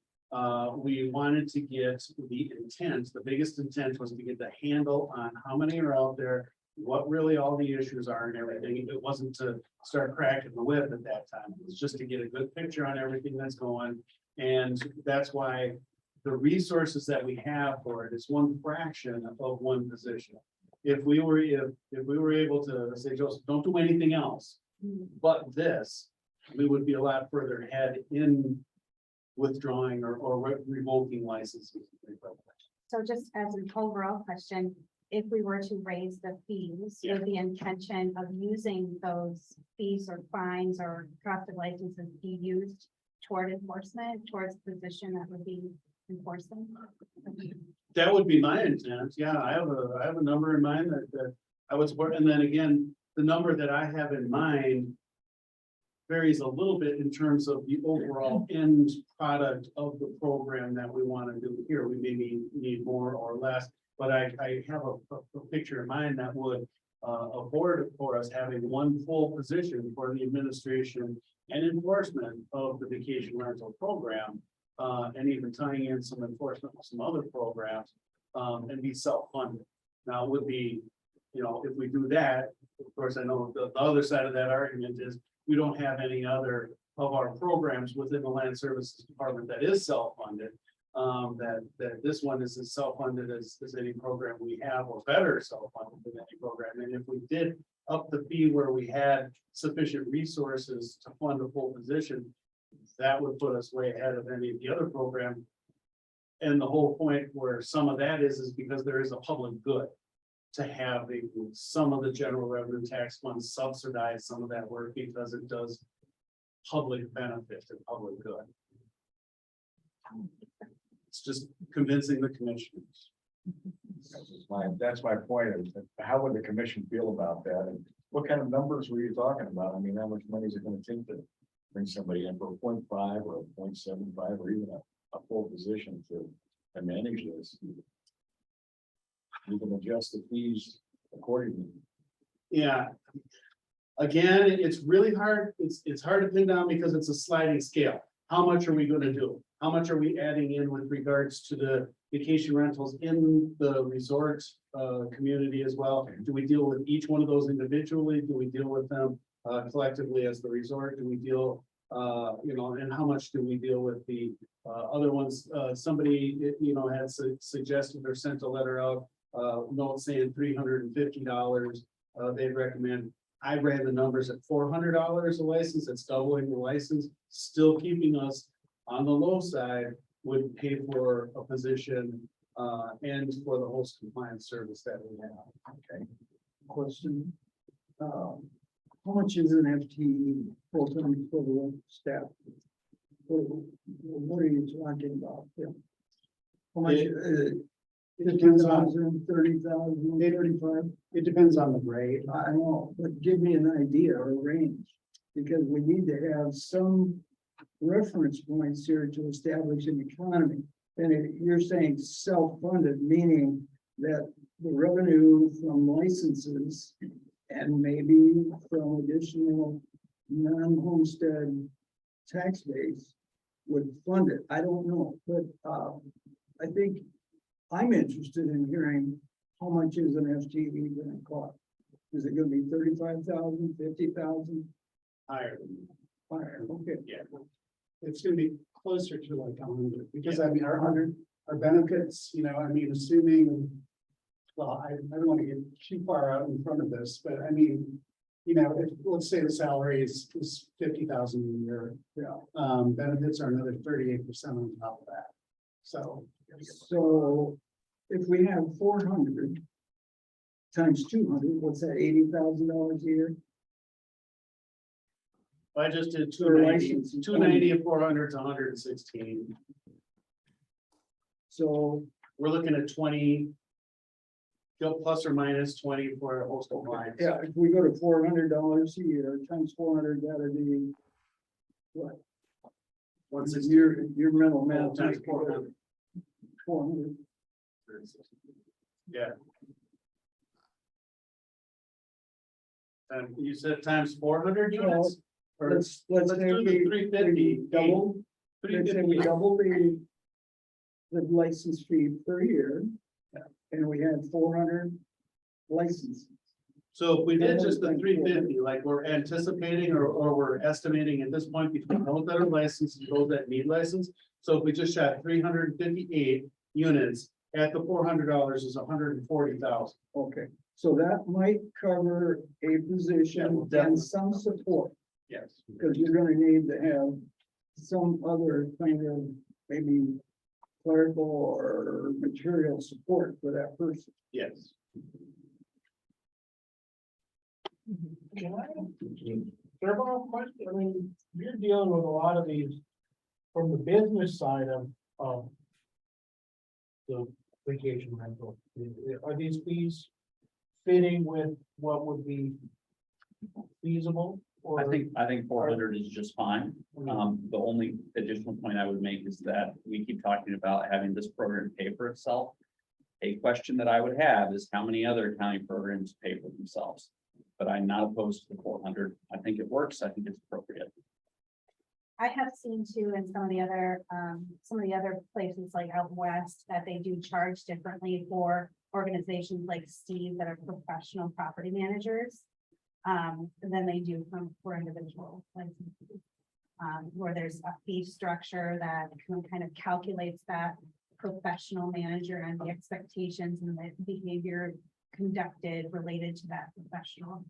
we wanted to get the intent, the biggest intent was to get the handle on how many are out there, what really all the issues are and everything. It wasn't to start cracking the whip at that time. It was just to get a good picture on everything that's going. And that's why the resources that we have for it is one fraction of one position. If we were able to say, Joseph, don't do anything else but this, we would be a lot further ahead in withdrawing or revoking licenses. So just as an overall question, if we were to raise the fees with the intention of using those fees or fines or cost of licenses be used toward enforcement, towards the position that would be enforcing? That would be my intent. Yeah, I have a number in mind that I would support. And then again, the number that I have in mind varies a little bit in terms of the overall end product of the program that we want to do here. We maybe need more or less, but I have a picture in mind that would afford for us having one full position for the administration and enforcement of the vacation rental program, and even tying in some enforcement with some other programs, and be self-funded. Now, it would be, if we do that, of course, I know the other side of that argument is we don't have any other of our programs within the Land Services Department that is self-funded. That this one is as self-funded as any program we have, or better self-funded than any program. And if we did up the fee where we had sufficient resources to fund a full position, that would put us way ahead of any of the other programs. And the whole point where some of that is because there is a public good to have some of the general revenue tax funds subsidize some of that work because it does public benefit and public good. It's just convincing the commissioners. That's my point, is that how would the commission feel about that? And what kind of numbers were you talking about? I mean, how much money is it gonna take to bring somebody in for a 0.5 or a 0.75 or even a full position to manage this? You can adjust the fees accordingly. Yeah. Again, it's really hard. It's hard to pin down because it's a sliding scale. How much are we going to do? How much are we adding in with regards to the vacation rentals in the resort community as well? Do we deal with each one of those individually? Do we deal with them collectively as the resort? Do we deal, and how much do we deal with the other ones? Somebody, had suggested or sent a letter out, note saying $350. They'd recommend. I ran the numbers at $400 a license. It's doubling the license, still keeping us on the low side, would pay for a position and for the host compliance service that we have. Okay. Question. How much is an FTE full-time equivalent staff? What are you talking about? How much? 50,000, 30,000, 35? It depends on the grade. I know, but give me an idea or a range, because we need to have some reference points here to establish an economy. And if you're saying self-funded, meaning that the revenue from licenses and maybe from additional non-homestead tax base would fund it. I don't know, but I think I'm interested in hearing how much is an FTE going to cost? Is it going to be 35,000, 50,000? Higher. Higher, okay. Yeah. It's gonna be closer to like 100, because I mean, our benefits, assuming, well, I don't want to get too far out in front of this, but I mean, if, let's say the salary is 50,000 a year, benefits are another 38% on top of that. So if we have 400 times 200, what's that, $80,000 a year? I just did For 290, license. 290 of 400 to 116. So We're looking at 20. Go plus or minus 20 for a host compliance. yeah, if we go to $400 a year times 400, that'd be what? 160 Your mental math. times 400. 400. Yeah. And you said times 400 units? Or Let's let's say do the we 350. double, let's say we 350. double the license fee per year. And we had 400 licenses. So if we did just the 350, like we're anticipating or we're estimating at this point between those that are licensed and those that need license. So if we just shot 358 units at the $400 is 140,000. Okay, so that might cover a position and some support, Yes. because you're gonna need to have some other kind of maybe clerical or material support for that person. Yes. Can I, Several question, I mean, you're dealing with a lot of these from the business side of the vacation rental. Are these fees fitting with what would be feasible? I Or think 400 is just fine. The only additional point I would make is that we keep talking about having this program pay for itself. A question that I would have is how many other county programs pay for themselves? But I'm not opposed to the 400. I think it works. I think it's appropriate. I have seen too in some of the other places like out west that they do charge differently for organizations like Steve that are professional property managers. Than they do for individual licenses. Where there's a fee structure that kind of calculates that professional manager and the expectations and the behavior conducted related to that professional.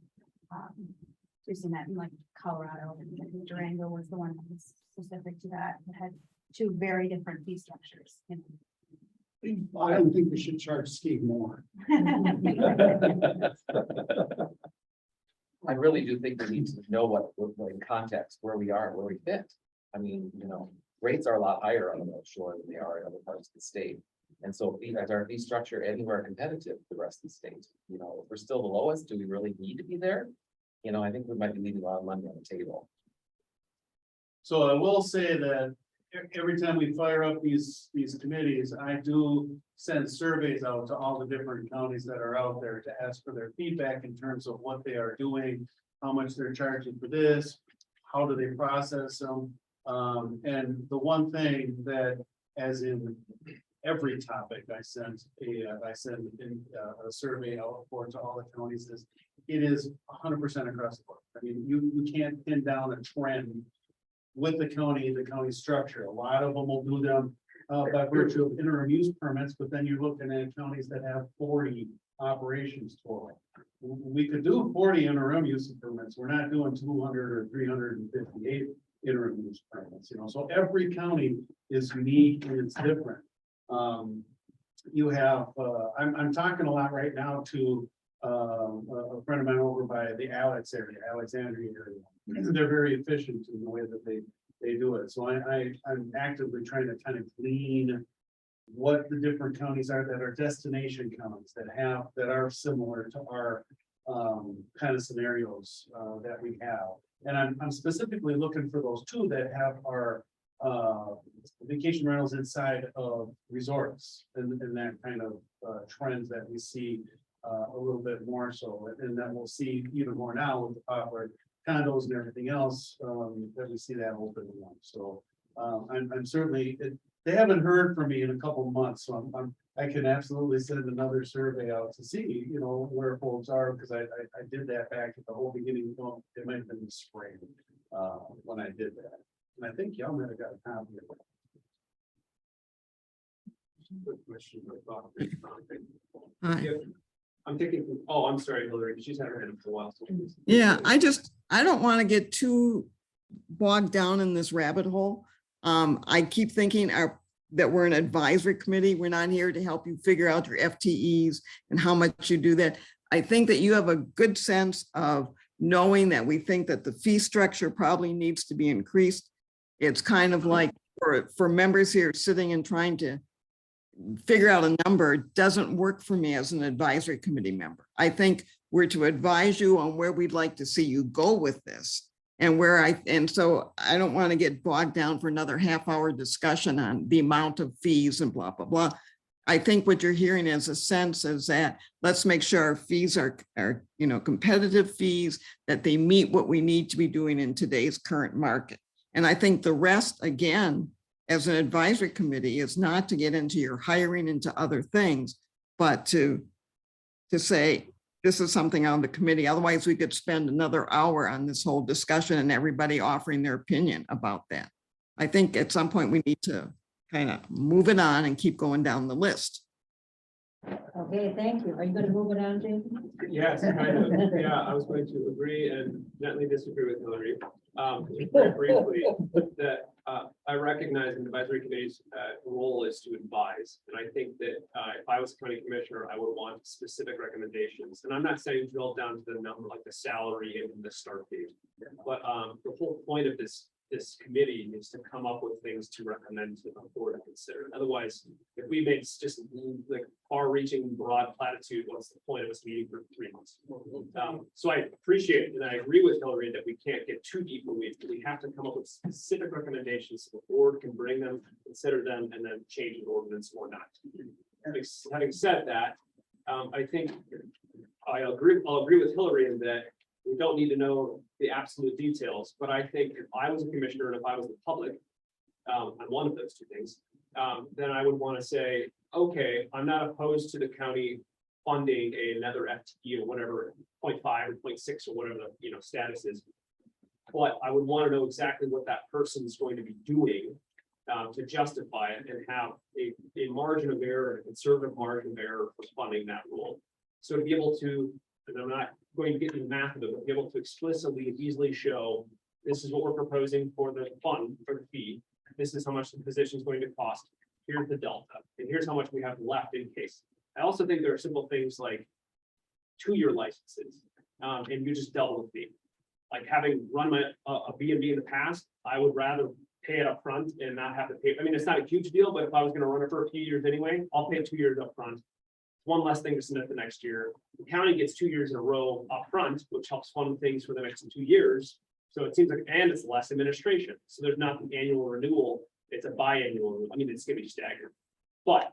We've seen that in like Colorado, and Durango was the one that was specific to that. It had two very different fee structures. I don't think we should charge Steve more. I really do think we need to know what in context, where we are, where we fit. I mean, rates are a lot higher on the North Shore than they are in other parts of the state. And so as our fee structure anywhere competitive with the rest of the state, if we're still the lowest, do we really need to be there? I think we might be leaving a lot of money on the table. So I will say that every time we fire up these committees, I do send surveys out to all the different counties that are out there to ask for their feedback in terms of what they are doing, how much they're charging for this, how do they process them? And the one thing that, as in every topic, I send a survey out to all the counties is it is 100% across the board. I mean, you can't pin down a trend with the county structure. A lot of them will do them by virtue of interim use permits, but then you're looking at counties that have 40 operations total. We could do 40 interim use permits. We're not doing 200 or 358 interim use permits, so every county is unique and it's different. You have, I'm talking a lot right now to a friend of mine over by the Alexandria area. They're very efficient in the way that they do it. So I'm actively trying to kind of glean what the different counties are that are destination counties that are similar to our kind of scenarios that we have. And I'm specifically looking for those two that have our vacation rentals inside of resorts and that kind of trends that we see a little bit more so, and that we'll see even more now with the popular condos and everything else that we see that open up. So I'm certainly, they haven't heard from me in a couple of months, so I can absolutely send another survey out to see, where folks are, because I did that back at the whole beginning. Well, it might have been the spring when I did that. And I think y'all might have got a copy of it. Good question. Hi. I'm thinking, oh, I'm sorry, Hillary, she's had her hand up for a while. So- Yeah, I don't want to get too bogged down in this rabbit hole. I keep thinking that we're an advisory committee. We're not here to help you figure out your FTEs and how much you do that. I think that you have a good sense of knowing that we think that the fee structure probably needs to be increased. It's kind of like for members here sitting and trying to figure out a number doesn't work for me as an advisory committee member. I think we're to advise you on where we'd like to see you go with this and so I don't want to get bogged down for another half-hour discussion on the amount of fees and blah, blah, blah. I think what you're hearing as a sense is that let's make sure our fees are, you know, competitive fees, that they meet what we need to be doing in today's current market. And I think the rest, again, as an advisory committee, is not to get into your hiring into other things, but to say, this is something on the committee. Otherwise, we could spend another hour on this whole discussion and everybody offering their opinion about that. I think at some point we need to kind of move it on and keep going down the list. Okay, thank you. Are you gonna move it on, Jason? Yes, kind of. Yeah, I was going to agree and gently disagree with Hillary. Just very briefly, that I recognize an advisory committee's role is to advise. And I think that if I was a county commissioner, I would want specific recommendations. And I'm not saying drill down to the number like the salary and the start date. But the whole point of this committee is to come up with things to recommend to the board to consider. Otherwise, if we make just like far-reaching broad platitude, what's the point of us meeting for 3 months? So I appreciate and I agree with Hillary that we can't get too deep in the weeds. We have to come up with specific recommendations so the board can bring them, consider them, and then change the ordinance or not. Having said that, I think I'll agree with Hillary in that we don't need to know the absolute details, but I think if I was a commissioner and if I was the public, on one of those two things, then I would want to say, okay, I'm not opposed to the county funding another FTE or whatever, 0.5 or 0.6 or whatever the status is. But I would want to know exactly what that person is going to be doing to justify it and have a margin of error, a conservative margin of error for funding that rule. So to be able to, and I'm not going to get into the math of it, but be able to explicitly and easily show this is what we're proposing for the fund, for the fee. This is how much the position is going to cost. Here's the delta, and here's how much we have left in case. I also think there are simple things like 2-year licenses, and you just double the fee. Like having run a B&B in the past, I would rather pay it up front and not have to pay. I mean, it's not a huge deal, but if I was going to run it for a few years anyway, I'll pay 2 years up front. One less thing to submit the next year. The county gets 2 years in a row up front, which helps fund things for the next 2 years. So it seems like, and it's less administration. So there's not an annual renewal. It's a biannual. I mean, it's gonna be staggered. But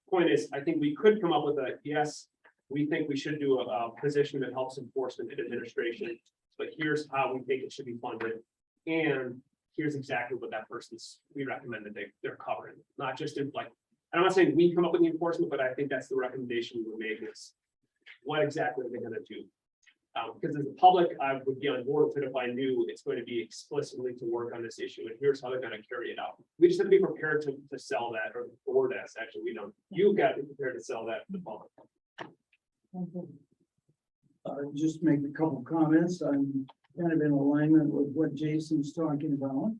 point is, I think we could come up with a, yes, we think we should do a position that helps enforcement and administration. But here's how we think it should be funded. And here's exactly what that we recommend that they're covering, not just in like, I'm not saying we come up with the enforcement, but I think that's the recommendation we would make is what exactly are they going to do? Because as a public, I would be on board with it if I knew it's going to be explicitly to work on this issue, and here's how they're going to carry it out. We just have to be prepared to sell that, or the board has actually, we don't. You've got to be prepared to sell that to the public. Just make a couple comments. I'm kind of in alignment with what Jason's talking about.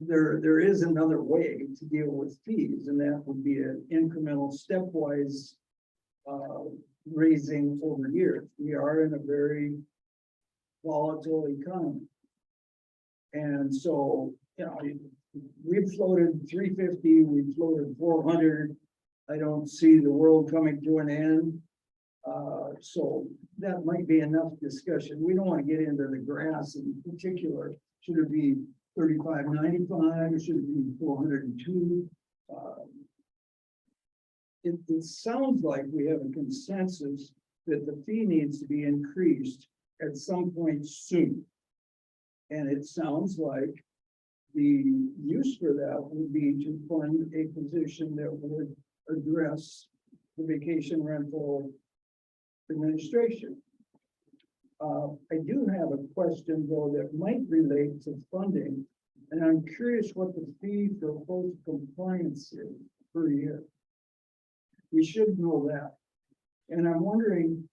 There is another way to deal with fees, and that would be an incremental stepwise raising over years. We are in a very volatile economy. And so, we've floated 350, we floated 400. I don't see the world coming to an end. So that might be enough discussion. We don't want to get into the grass in particular. Should it be 35.95? Should it be 402? It sounds like we have a consensus that the fee needs to be increased at some point soon. And it sounds like the use for that would be to fund a position that would address the vacation rental administration. I do have a question though that might relate to funding, and I'm curious what the fee for post compliance is per year. We should know that. And I'm wondering,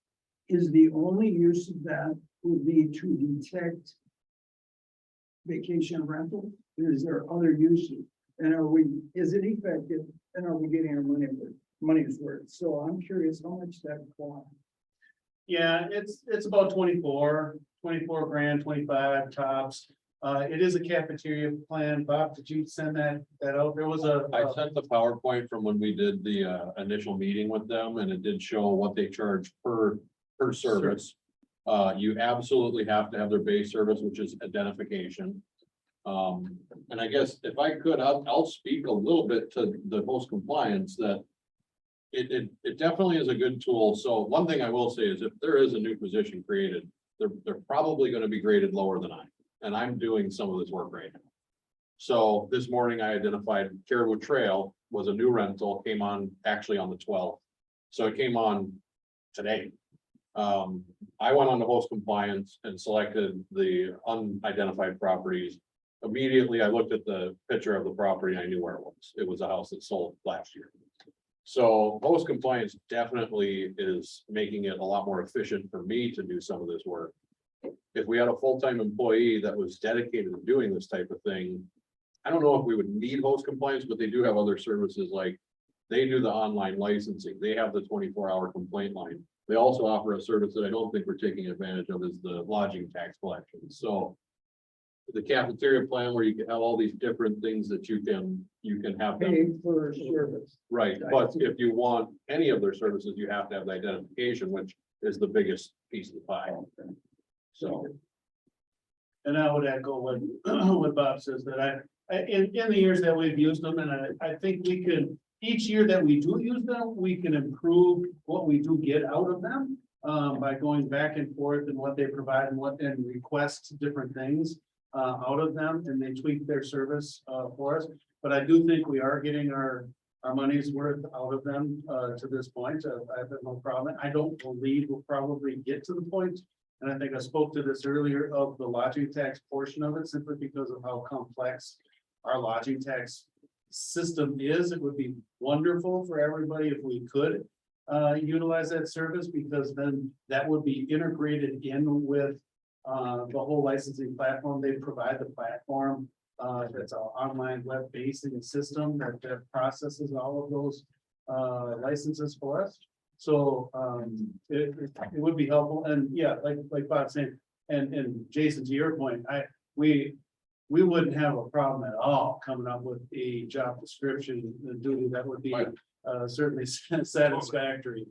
is the only use of that would be to detect vacation rental? Or is there other uses? And is it effective? And are we getting our money's worth? So I'm curious how much that costs. Yeah, it's about 24 grand, 25 tops. It is a cafeteria plan. Bob, did you send that out? There was I sent the PowerPoint from when we did the initial meeting with them, and it did show what they charge per service. You absolutely have to have their base service, which is identification. And I guess if I could, I'll speak a little bit to the host compliance that it definitely is a good tool. So one thing I will say is if there is a new position created, they're probably gonna be graded lower than I, and I'm doing some of this work right now. So this morning I identified Caribou Trail was a new rental, came on actually on the 12th. So it came on today. I went on to host compliance and selected the unidentified properties. Immediately, I looked at the picture of the property, I knew where it was. It was a house that sold last year. So host compliance definitely is making it a lot more efficient for me to do some of this work. If we had a full-time employee that was dedicated to doing this type of thing, I don't know if we would need host compliance, but they do have other services like they do the online licensing. They have the 24-hour complaint line. They also offer a service that I don't think we're taking advantage of is the lodging tax collection. So the cafeteria plan where you can have all these different things that you can have them. Pay for service. Right, but if you want any of their services, you have to have the identification, which is the biggest piece of the pie. So, And I would echo what, what Bob says, that in the years that we've used them, and I think we can, each year that we do use them, we can improve what we do get out of them. By going back and forth and what they provide and request different things out of them, and they tweak their service for us. But I do think we are getting our money's worth out of them to this point. I have no problem. I don't believe we'll probably get to the point. And I think I spoke to this earlier of the lodging tax portion of it, simply because of how complex our lodging tax system is. It would be wonderful for everybody if we could utilize that service, because then that would be integrated in with the whole licensing platform. They provide the platform that's an online web-based system that processes all of those licenses for us. So it would be helpful. And yeah, like Bob said, and Jason, to your point, we wouldn't have a problem at all coming up with a job description and duty that would be certainly satisfactory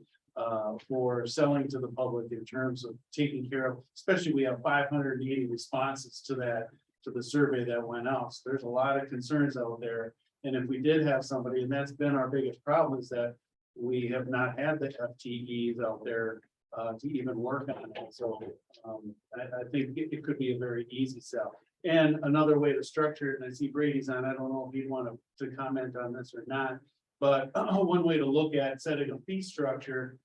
for selling to the public in terms of taking care of, especially we have 580 responses to the survey that went out. So there's a lot of concerns out there. And if we did have somebody, and that's been our biggest problem, is that we have not had the FTEs out there to even work on it. So I think it could be a very easy sell. And another way to structure it, and I see Brady's on, I don't know if he'd want to comment on this or not, but one way to look at setting a fee structure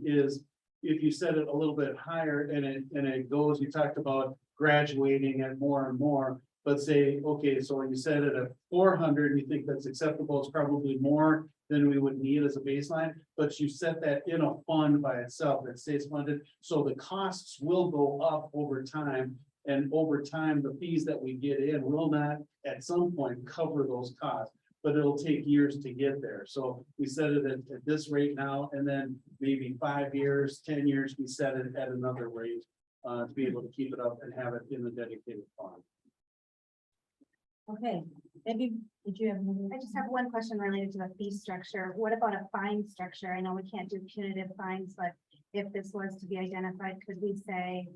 is if you set it a little bit higher and it goes, you talked about graduating at more and more, but say, okay, so when you set it at 400, and you think that's acceptable, it's probably more than we would need as a baseline, but you set that in a fund by itself that stays funded. So the costs will go up over time. And over time, the fees that we get in will not at some point cover those costs, but it'll take years to get there. So we set it at this rate now, and then maybe 5 years, 10 years, we set it at another rate to be able to keep it up and have it in the dedicated fund. Okay, maybe, did you have? I just have one question related to the fee structure. What about a fine structure? I know we can't do punitive fines, but if this was to be identified, could we say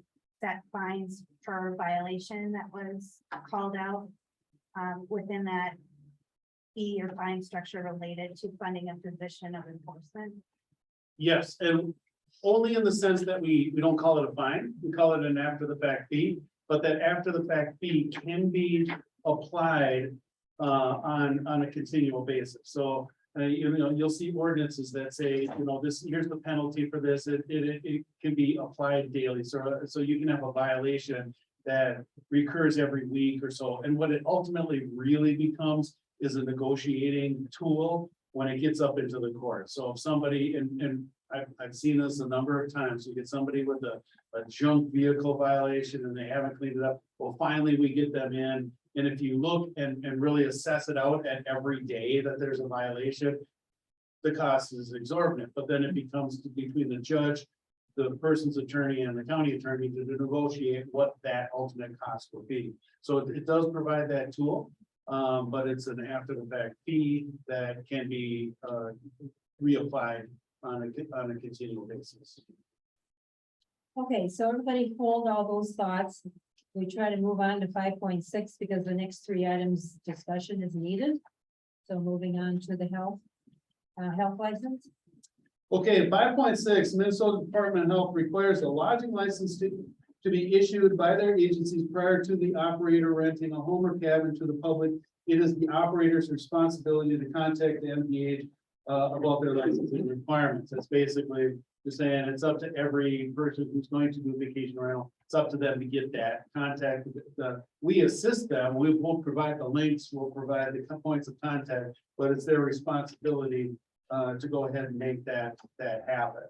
set fines for violation that was called out within that fee or fine structure related to funding a position of enforcement? Yes, and only in the sense that we don't call it a fine, we call it an after the fact fee, but that after the fact fee can be applied on a continual basis. So you'll see ordinances that say, this, here's the penalty for this. It can be applied daily. So you can have a violation that recurs every week or so. And what it ultimately really becomes is a negotiating tool when it gets up into the court. So if somebody, and I've seen this a number of times, you get somebody with a junk vehicle violation and they haven't cleaned it up. Well, finally we get them in. And if you look and really assess it out at every day that there's a violation, the cost is exorbitant, but then it becomes between the judge, the person's attorney and the county attorney to negotiate what that ultimate cost will be. So it does provide that tool, but it's an after the fact fee that can be reapplied on a continual basis. Okay, so everybody hold all those thoughts. We try to move on to 5.6 because the next 3 items discussion is needed. So moving on to the health. Health license? Okay, 5.6, Minnesota Department of Health requires a lodging license to be issued by their agencies prior to the operator renting a home or cabin to the public. It is the operator's responsibility to contact the MPH about their licensing requirements. That's basically, you're saying it's up to every person who's going to do vacation rental. It's up to them to get that contact. We assist them. We won't provide the links, we'll provide the points of contact, but it's their responsibility to go ahead and make that happen.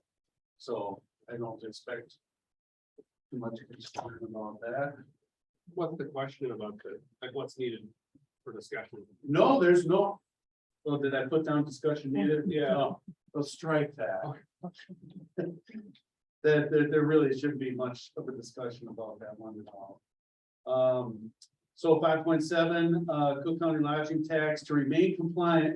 So I don't expect too much concern about that. What's the question about like what's needed for discussion? No, there's no. Oh, did I put down discussion needed? Yeah. No, let's strike that. There really shouldn't be much of a discussion about that one at all. So 5.7, Cook County lodging tax to remain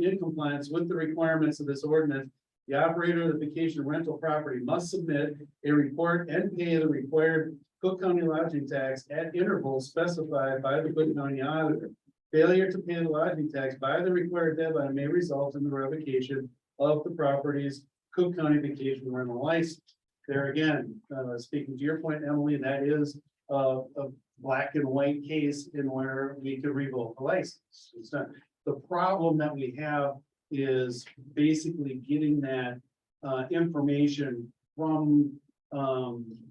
in compliance with the requirements of this ordinance. The operator of the vacation rental property must submit a report and pay the required Cook County lodging tax at intervals specified by the Cook County auditor. Failure to pay the lodging tax by the required deadline may result in the revocation of the property's Cook County vacation rental license. There again, speaking to your point, Emily, that is a black and white case in where we could revoke the license. It's not, the problem that we have is basically getting that information from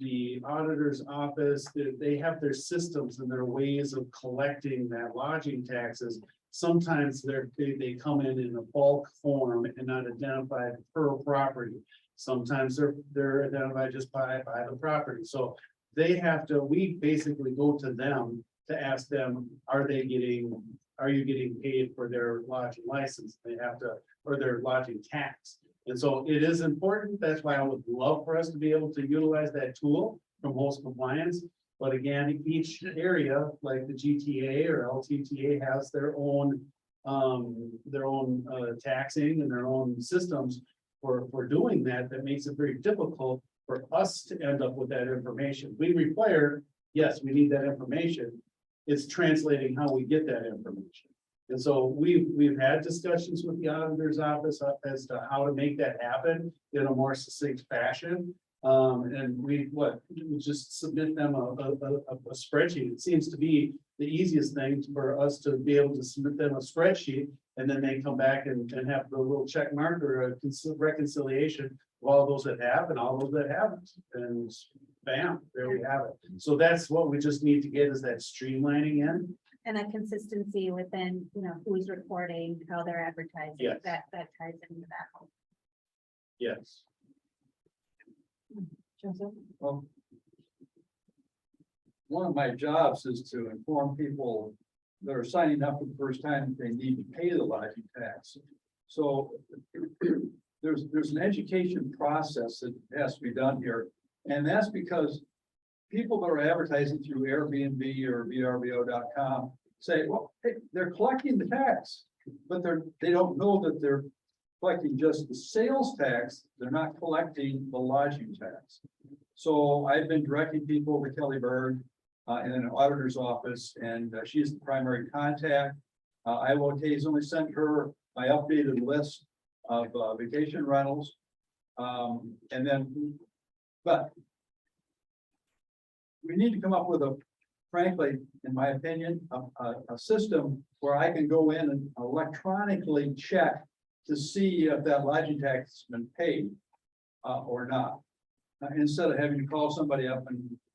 the auditor's office. They have their systems and their ways of collecting that lodging taxes. Sometimes they come in a bulk form and not identified per property. Sometimes they're identified just by the property. So they have to, we basically go to them to ask them, are you getting paid for their lodging license? They have to, or their lodging tax. And so it is important. That's why I would love for us to be able to utilize that tool from host compliance. But again, each area, like the GTA or LTTA, has their own taxing and their own systems for doing that. That makes it very difficult for us to end up with that information. We require, yes, we need that information. It's translating how we get that information. And so we've had discussions with the auditor's office as to how to make that happen in a more succinct fashion. And we just submit them a spreadsheet. It seems to be the easiest thing for us to be able to submit them a spreadsheet, and then they come back and have the little check mark or a reconciliation of all those that have and all those that haven't. And bam, there we have it. So that's what we just need to get, is that streamlining in. And a consistency within, who's reporting, how they're advertising, Yes. that ties into that. Yes. Joseph? Well, one of my jobs is to inform people that are signing up for the first time that they need to pay the lodging tax. So there's an education process that has to be done here. And that's because people that are advertising through Airbnb or VRBO.com say, well, hey, they're collecting the tax, but they don't know that they're collecting just the sales tax. They're not collecting the lodging tax. So I've been directing people to Kelly Berg in an auditor's office, and she's the primary contact. I will occasionally send her my updated list of vacation rentals. But we need to come up with frankly, in my opinion, a system where I can go in and electronically check to see if that lodging tax has been paid or not, instead of having to call somebody up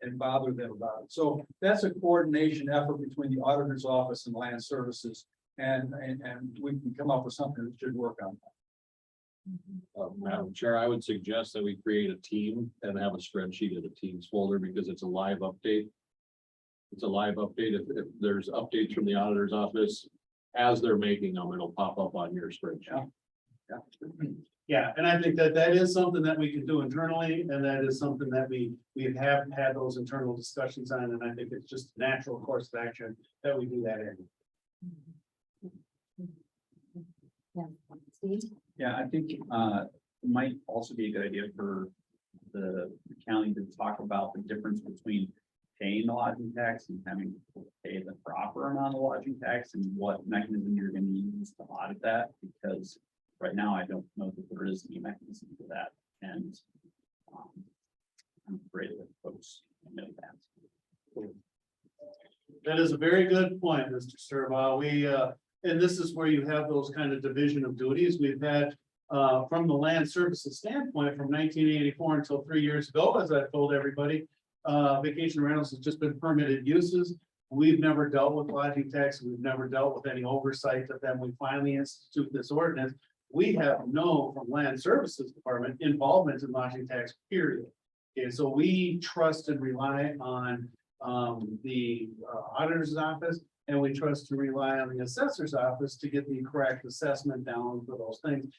and bother them about it. So that's a coordination effort between the auditor's office and land services, and we can come up with something that should work on that. Madam Chair, I would suggest that we create a team and have a spreadsheet of the teams folder, because it's a live update. It's a live update. If there's updates from the auditor's office, as they're making them, it'll pop up on your spreadsheet. Yeah, and I think that is something that we can do internally, and that is something that we have had those internal discussions on, and I think it's just a natural course of action that we do that in. Yeah, Steve? Yeah, I think it might also be a good idea for the county to talk about the difference between paying the lodging tax and having to pay the proper amount of lodging tax, and what mechanism you're going to use to audit that, because right now, I don't know that there is any mechanism for that, and I'm afraid that folks know that. That is a very good point, Mr. Sturba. And this is where you have those kind of division of duties. We've had, from the land services standpoint, from 1984 until 3 years ago, as I've told everybody, vacation rentals has just been permitted uses. We've never dealt with lodging tax. We've never dealt with any oversight of them. We finally institute this ordinance. We have no, from land services department, involvement in lodging tax, period. And so we trust and rely on the auditor's office, and we trust to rely on the assessor's office to get the correct assessment down for those things.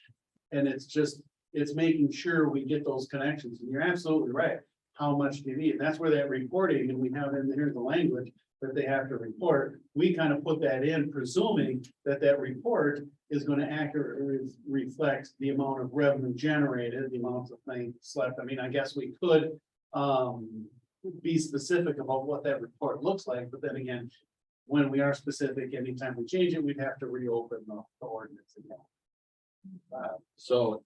And it's making sure we get those connections, and you're absolutely right. How much do you need? And that's where that reporting, and we have in here the language that they have to report. We kind of put that in, presuming that that report is going to accurately reflect the amount of revenue generated, the amounts of things slept. I mean, I guess we could be specific about what that report looks like, but then again, when we are specific, anytime we change it, we'd have to reopen the ordinance again. So,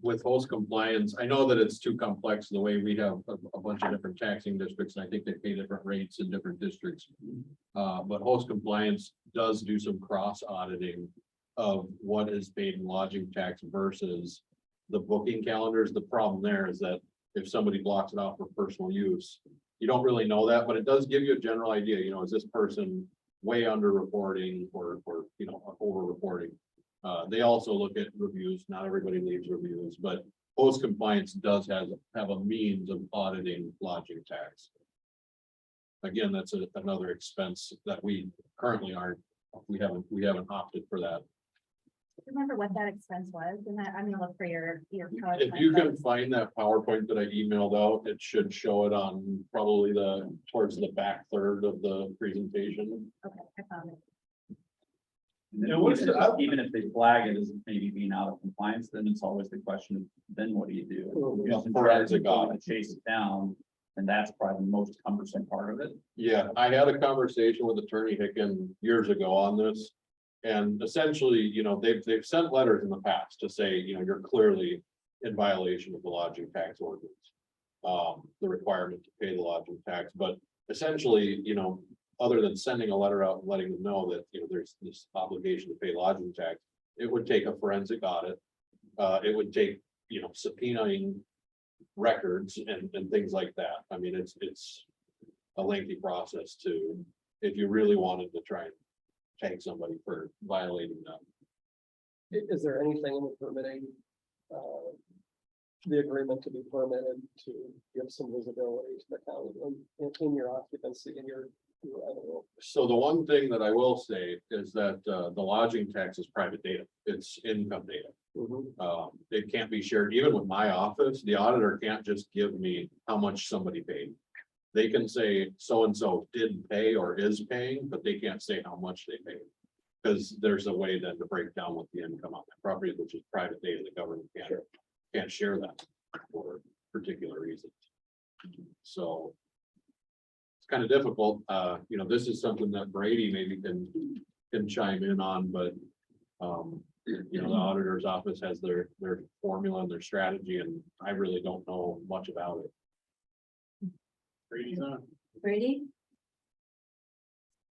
with host compliance, I know that it's too complex the way we have a bunch of different taxing districts, and I think they pay different rates in different districts. But host compliance does do some cross auditing of what is paid in lodging tax versus the booking calendars. The problem there is that if somebody blocks it off for personal use, you don't really know that, but it does give you a general idea, is this person way under reporting or over reporting? They also look at reviews. Not everybody leaves reviews, but host compliance does have a means of auditing lodging tax. Again, that's another expense that we currently we haven't opted for that. Remember what that expense was, and I'm gonna look for your. If you can find that PowerPoint that I emailed out, it should show it on probably towards the back third of the presentation. Okay, I found it. Even if they flag it as maybe being out of compliance, then it's always the question of, then what do you do? Yeah, Forensic audit, chase it down, and that's probably the most cumbersome part of it. Yeah, I had a conversation with Attorney Hicken years ago on this. And essentially, they've sent letters in the past to say, you're clearly in violation of the lodging tax ordinance. The requirement to pay the lodging tax, but essentially, other than sending a letter out and letting them know that, there's this obligation to pay lodging tax, it would take a forensic audit. It would take, subpoenaing records and things like that. I mean, it's a lengthy process if you really wanted to try and take somebody for violating them. Is there anything in the permitting, the agreement to be permitted to give some visibility to the county in your occupancy and your revenue? So the one thing that I will say is that the lodging tax is private data. It's income data. It can't be shared even with my office. The auditor can't just give me how much somebody paid. They can say so-and-so did pay or is paying, but they can't say how much they paid. Because there's a way then to break down what the income on that property, which is private data. The government can't share that for particular reasons. So it's kind of difficult. This is something that Brady maybe can chime in on, but the auditor's office has their formula and their strategy, and I really don't know much about it. Brady's on. Brady?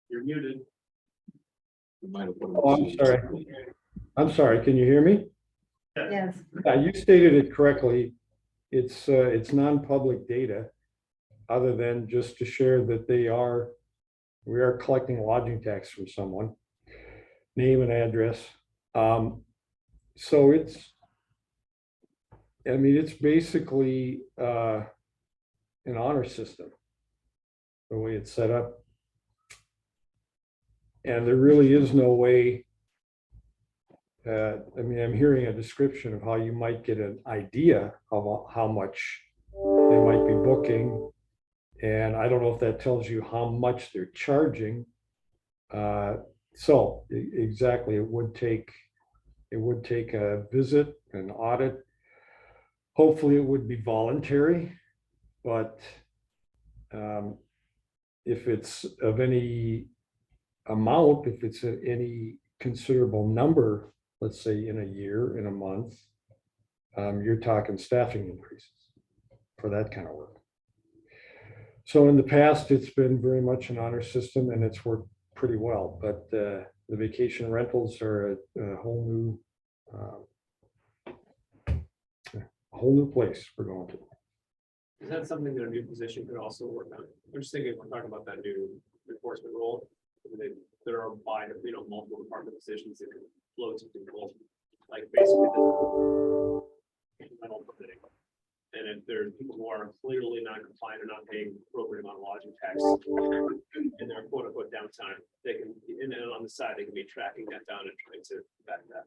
You're muted. We might have put him Oh, on I'm mute. sorry. I'm sorry, can you hear me? Yes. You stated it correctly. It's non-public data, other than just to share that we are collecting lodging tax from someone, name and address. So it's basically an honor system, the way it's set up. And there really is no way. I'm hearing a description of how you might get an idea of how much they might be booking. And I don't know if that tells you how much they're charging. Exactly, it would take a visit, an audit. Hopefully it would be voluntary, but if it's of any amount, if it's any considerable number let's say in a year, in a month, you're talking staffing increases for that kind of work. So in the past, it's been very much an honor system and it's worked pretty well, but the vacation rentals are a whole new place we're going to. Is that something that a new position could also work on? I'm just thinking, we're talking about that new enforcement role. There are multiple department positions that can flow to people, like basically. Mental permitting. And if there's people who are clearly non-compliant or not paying appropriate amount of lodging tax in their quote unquote downtime, they can, and then on the side, they can be tracking that down and trying to back that.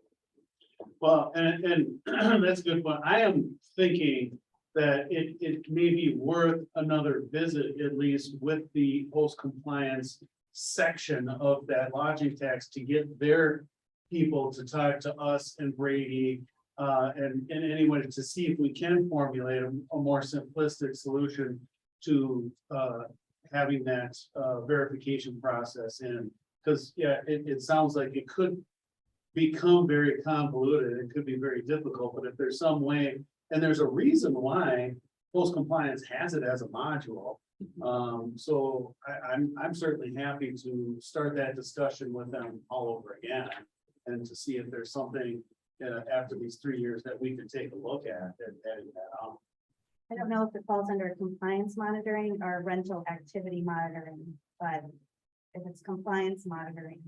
Well, and that's a good point. I am thinking that it may be worth another visit, at least with the post compliance section of that lodging tax to get their people to talk to us and Brady. And anyone to see if we can formulate a more simplistic solution to having that verification process in. Because yeah, it sounds like it could become very convoluted. It could be very difficult, but if there's some way, and there's a reason why post compliance has it as a module. So I'm certainly happy to start that discussion with them all over again and to see if there's something after these 3 years that we could take a look at and adding that on. I don't know if it falls under compliance monitoring or rental activity monitoring, but if it's compliance monitoring,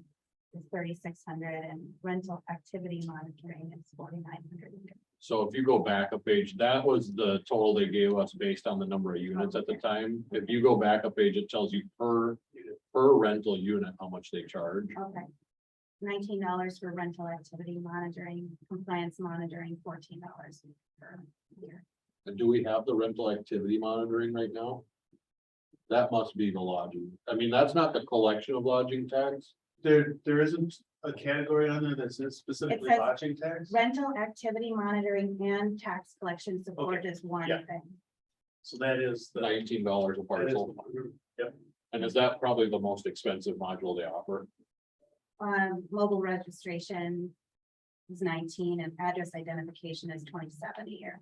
it's 3,600 and rental activity monitoring is 4,900. So if you go back a page, that was the total they gave us based on the number of units at the time. If you go back a page, it tells you per rental unit, how much they charge. Okay. $19 for rental activity monitoring, compliance monitoring, $14 per year. And do we have the rental activity monitoring right now? That must be the lodging. I mean, that's not the collection of lodging tax. There isn't a category on there that says specifically says lodging tax. Rental activity monitoring and tax collection support is one Yeah. thing. So that is the. $19 a that is- parcel. Yep. And is that probably the most expensive module they offer? Mobile registration is 19 and address identification is 27 a year.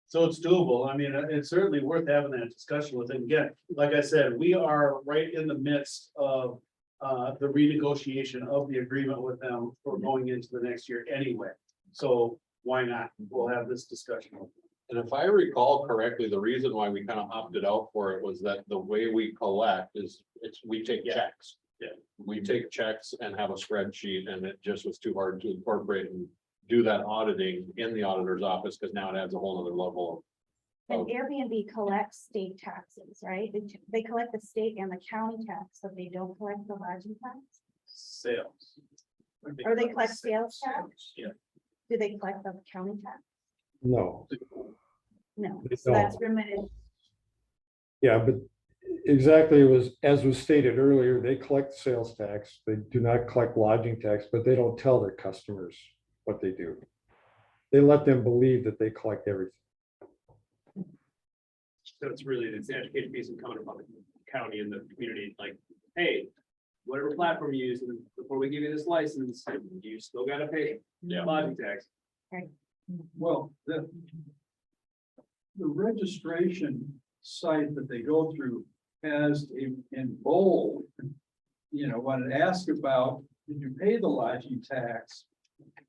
So it's doable. I mean, it's certainly worth having that discussion with them. Again, like I said, we are right in the midst of the renegotiation of the agreement with them for going into the next year anyway. So why not? We'll have this discussion. And if I recall correctly, the reason why we kind of opted out for it was that the way we collect is we take checks. Yeah. We take checks and have a spreadsheet, and it just was too hard to incorporate and do that auditing in the auditor's office, because now it adds a whole other level And of. Airbnb collects state taxes, right? They collect the state and the county tax, but they don't collect the lodging tax? Sales. Or they collect sales tax? Yeah. Do they collect the county tax? No, No, They so that's don't. remitted. yeah, but exactly, as was stated earlier, they collect sales tax. They do not collect lodging tax, but they don't tell their customers what they do. They let them believe that they collect everything. So it's really, it's the education piece and coming from the county and the community, like, hey, whatever platform you use, and before we give you this license, you still gotta pay lodging tax. Well, the registration site that they go through has in bold, when it asks about, did you pay the lodging tax?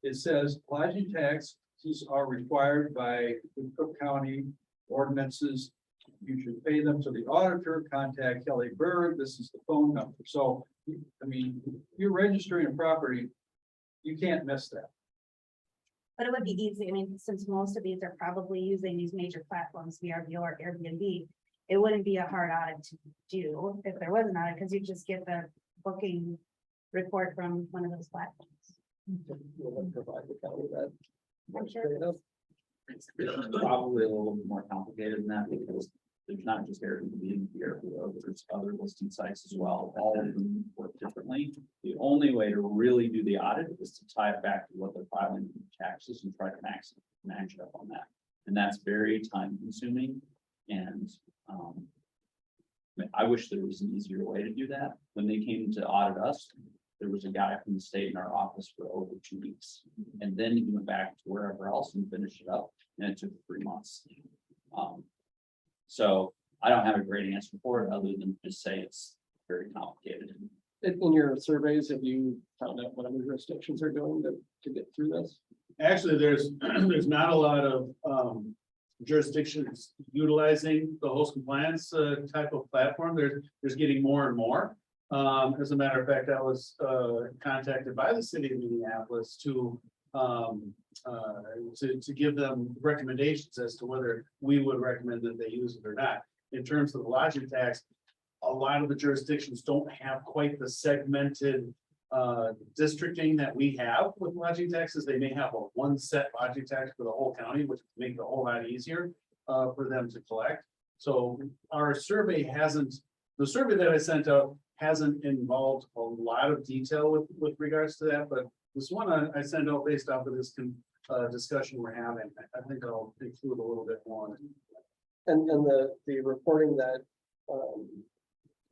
It says lodging taxes are required by the Cook County ordinances. You should pay them to the auditor, contact Kelly Bird, this is the phone number. So, I mean, you're registering a property, you can't miss that. But it would be easy, I mean, since most of these are probably using these major platforms, VRBO or Airbnb, it wouldn't be a hard audit to do if there was an audit, because you just get the booking report from one of those platforms. We'll provide the county that. I'm sure. It's probably a little bit more complicated than that, because there's not just Airbnb here, there's other listing sites as well. All of them work differently. The only way to really do the audit is to tie it back to what they're filing in taxes and try to match it up on that. And that's very time consuming. And I wish there was an easier way to do that. When they came to audit us, there was a guy from the state in our office for over 2 weeks. And then he went back to wherever else and finished it up, and it took 3 months. So I don't have a great answer for it, other than just say it's very complicated. In your surveys, have you found out what other jurisdictions are doing to get through this? Actually, there's not a lot of jurisdictions utilizing the host compliance type of platform. There's getting more and more. As a matter of fact, I was contacted by the city of Minneapolis to give them recommendations as to whether we would recommend that they use it or not. In terms of the lodging tax, a lot of the jurisdictions don't have quite the segmented districting that we have with lodging taxes. They may have a one set lodging tax for the whole county, which would make it a whole lot easier for them to collect. So our survey the survey that I sent out hasn't involved a lot of detail with regards to that, but this one I sent out based off of this discussion we're having. I think I'll include a little bit more. And the reporting that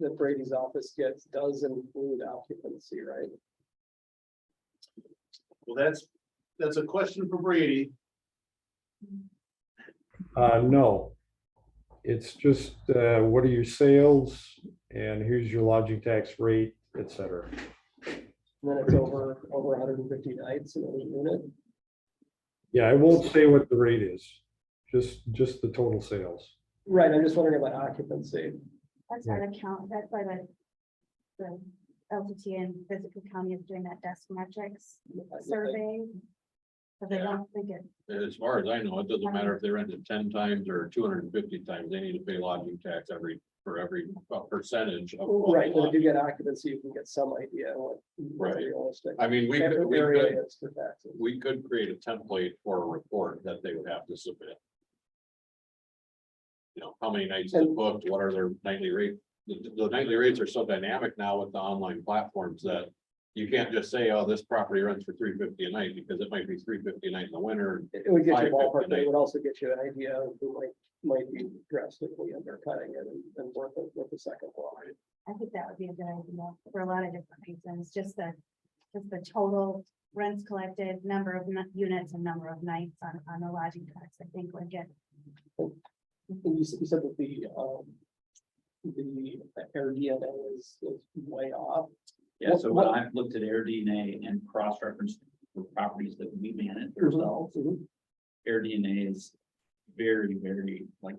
that Brady's office gets does include occupancy, right? Well, that's a question for Brady. No. It's just, what are your sales and here's your lodging tax rate, et cetera. And then it's over 150 nights in a unit. Yeah, I won't say what the rate is, just the total sales. Right, I'm just wondering about occupancy. That's why that's why the LTT and Physical County is doing that desk metrics survey. But they don't think it. As far as I know, it doesn't matter if they rent it 10 times or 250 times, they need to pay lodging tax for every percentage of. Right, but if you get occupancy, you can get some idea what's Right. realistic. I mean, Area is for taxes. we could create a template for a report that they would have to submit. You know, how many nights is booked, what are their nightly rate? The nightly rates are so dynamic now with the online platforms that you can't just say, oh, this property runs for $350 a night, because it might be $350 a night in the winter. It would get you a $550 ballpark, a but it night. would also get you an idea of who might be drastically undercutting it and worth the second blow. I think that would be a good idea for a lot of different reasons, just the total rents collected, number of units and number of nights on the lodging tax, I think would get. And you said that the air DNA is way off. Yeah, so when I've looked at Air DNA and cross-referenced for properties that we manage ourselves, Air DNA is very, very like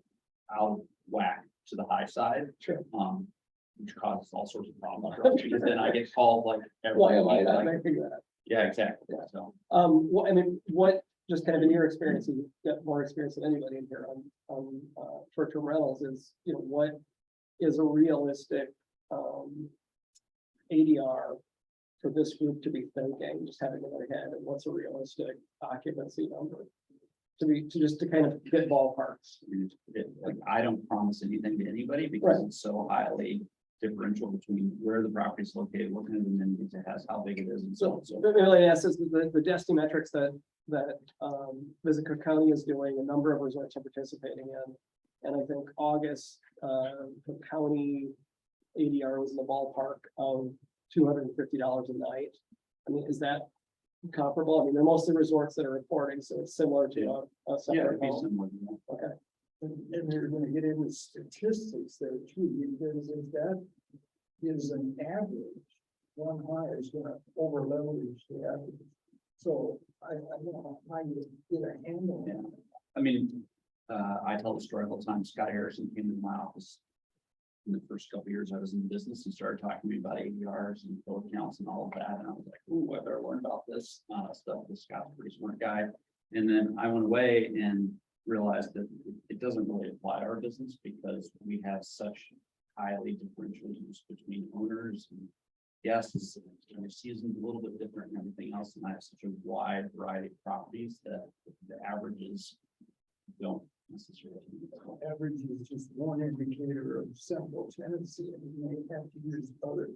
out of whack to the high side. Sure. Which causes all sorts of problems. Because then I get called like. every Why am I week, not like- making that? Yeah, exactly. Yeah. So. What, I mean, what, just kind of in your experience, and you've got more experience than anybody in here on short-term rentals is, you know, what is a realistic ADR for this group to be thinking, just having in their head, and what's a realistic occupancy number? To kind of get ballparks. Like, I don't promise anything to anybody because it's so highly differential between where the property is located, what kind of amenities it has, how big it is, and so on. So Really, yes, is the Destiny metrics that Visit Cook County is doing, a number of resorts are participating in. And I think August, Cook County ADR was in the ballpark of $250 a night. I mean, is that comparable? I mean, they're mostly resorts that are reporting, so it's similar to a yeah, separate it'd be home. similar to that. Okay. And you're gonna get into statistics there too, because if that is an average, one high is gonna over leverage the average. So I don't know how you get a handle on it. I mean, I tell the story all the time. Scott Harrison came into my office in the first couple of years I was in the business and started talking to me about ADRs and bill accounts and all of that. And I was like, ooh, I better learn about this stuff. This Scott's a pretty smart guy. And then I went away and realized that it doesn't really apply to our business because we have such highly differential use between owners and guests. And season's a little bit different and everything else. And I have such a wide variety of properties that the averages don't necessarily. Average is just one indicator of simple tenancy, and you may have to use other.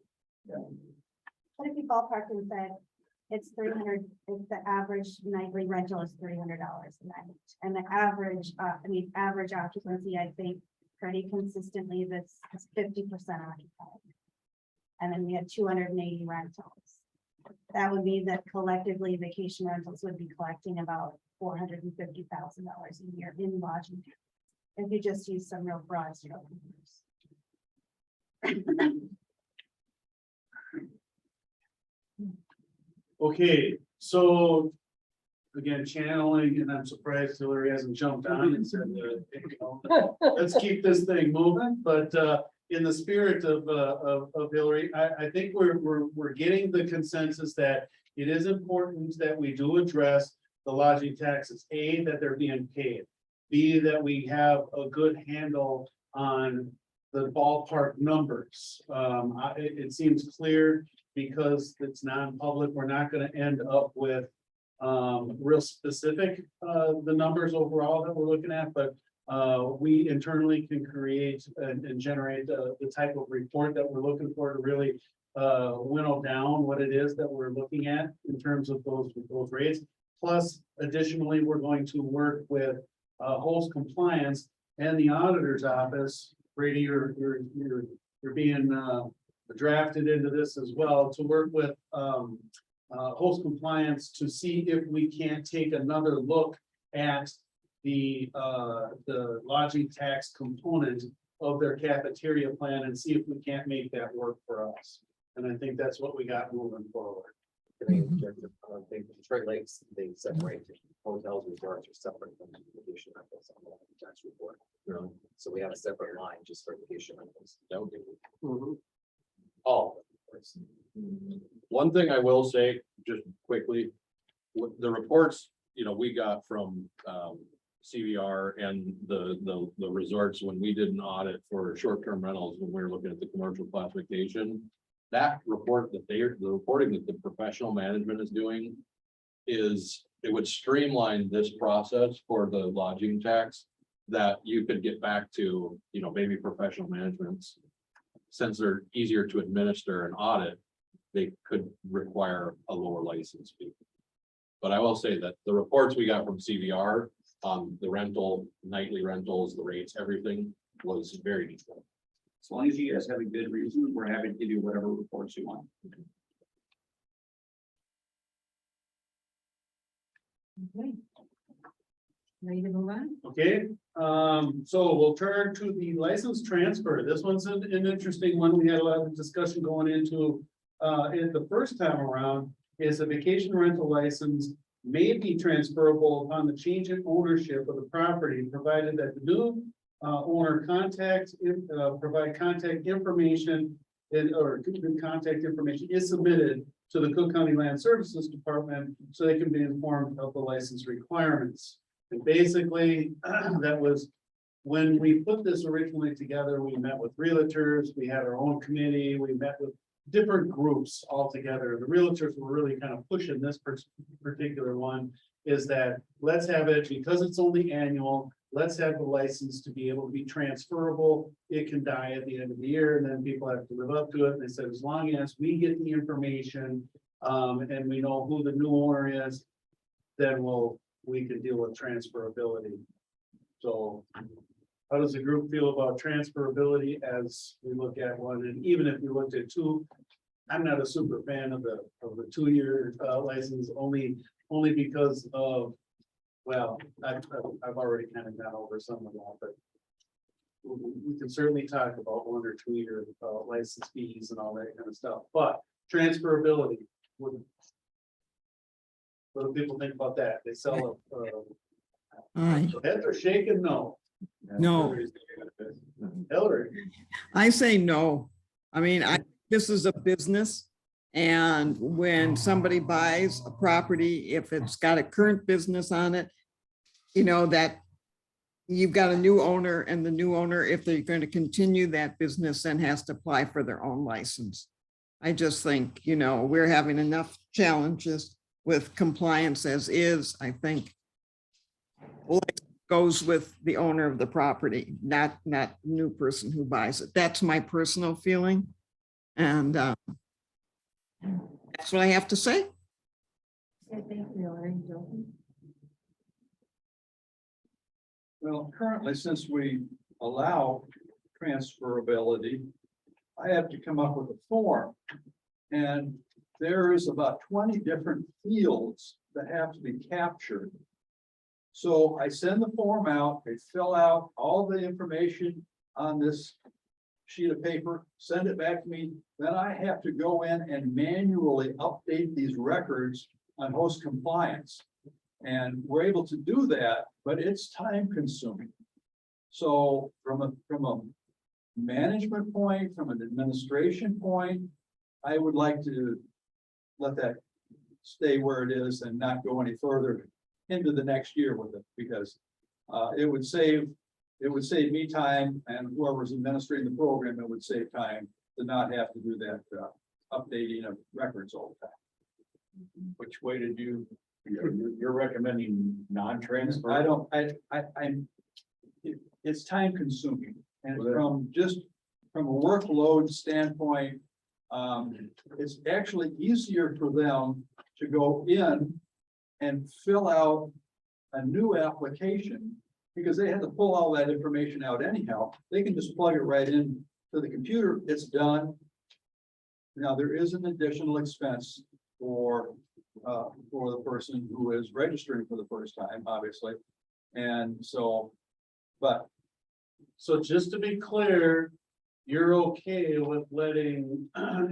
What if you ballpark and said it's 300, if the average nightly rental is $300 a night? And the average, average occupancy, I think pretty consistently, this is 50% occupied. And then we had 280 rentals. that would mean that collectively vacation rentals would be collecting about $450,000 a year in lodging. tax, if you just use some real broad stroke numbers. Okay, so again, channeling, and I'm surprised Hillary hasn't jumped on and said, let's keep this thing moving, but in the spirit of Hillary, I think we're getting the consensus that it is important that we do address the lodging taxes, A, that they're being paid, B, that we have a good handle on the ballpark numbers. It seems clear because it's non-public, we're not gonna end up with real specific, the numbers overall that we're looking at, but we internally can create and generate the type of report that we're looking for to really winnow down what it is that we're looking at in terms of those rates. Plus, additionally, we're going to work with host compliance and the auditor's office. Brady, you're being drafted into this as well to work with host compliance to see if we can't take another look at the lodging tax component of their cafeteria plan and see if we can't make that work for us. And I think that's what we got moving forward. I think in terms of, Detroit Lakes, they separate hotels, resorts are separate from vacation rentals on the tax report. So we have a separate line just for vacation rentals. That would be all of them. One thing I will say, just quickly, with the reports, we got from CVR and the resorts, when we did an audit for short-term rentals, when we were looking at the commercial classification. That report the reporting that the professional management is doing is, it would streamline this process for the lodging tax, that you could get back to, maybe professional managements. Since they're easier to administer and audit, they could require a lower license fee. But I will say that the reports we got from CVR on the rental, nightly rentals, the rates, everything was very detailed. As long as you guys have a good reason, we're happy to give you whatever reports you want. Okay. Ready to move on? Okay, so we'll turn to the license transfer. This one's an interesting one. We had a lot of discussion going into in the first time around, is a vacation rental license may be transferable upon the change in ownership of the property, provided that the new owner provide contact information or contact information is submitted to the Cook County Land Services Department so they can be informed of the license requirements. And basically, that was when we put this originally together, we met with realtors, we had our own committee, we met with different groups all together. The realtors were really kind of pushing this particular one, is that let's have it, because it's only annual, let's have the license to be able to be transferable. It can die at the end of the year and then people have to live up to it. And they said, as long as we get the information and we know who the new owner is, then we can deal with transferability. So how does the group feel about transferability as we look at one? And even if we looked at two, I'm not a super fan of the 2-year license, only because of, well, I've already kind of gone over some of that, but we can certainly talk about 1 or 2 year license fees and all that kind of stuff, but transferability. What do people think about that? They sell Aye. heads are shaking, no. No, Hillary. I say no. I mean, this is a business. And when somebody buys a property, if it's got a current business on it, that you've got a new owner, and the new owner, if they're going to continue that business, then has to apply for their own license. I just think, we're having enough challenges with compliance as is. I think goes with the owner of the property, not new person who buys it. That's my personal feeling. And that's what I have to say. Thank you, Hillary. Joe? Well, currently, since we allow transferability, I have to come up with a form. And there is about 20 different fields that have to be captured. So I send the form out, they fill out all the information on this sheet of paper, send it back to me, then I have to go in and manually update these records on host compliance. And we're able to do that, but it's time consuming. So from a management point, from an administration point, I would like to let that stay where it is and not go any further into the next year with it, because it would save me time, and whoever's administrating the program, it would save time to not have to do that updating of records all the time. Which way did you're recommending non-transfer? It's time consuming, and from a workload standpoint, it's actually easier for them to go in and fill out a new application, because they had to pull all that information out anyhow. They can just plug it right in to the computer, it's done. Now, there is an additional expense for the person who is registering for the first time, obviously. And so, but So just to be clear, you're okay with letting,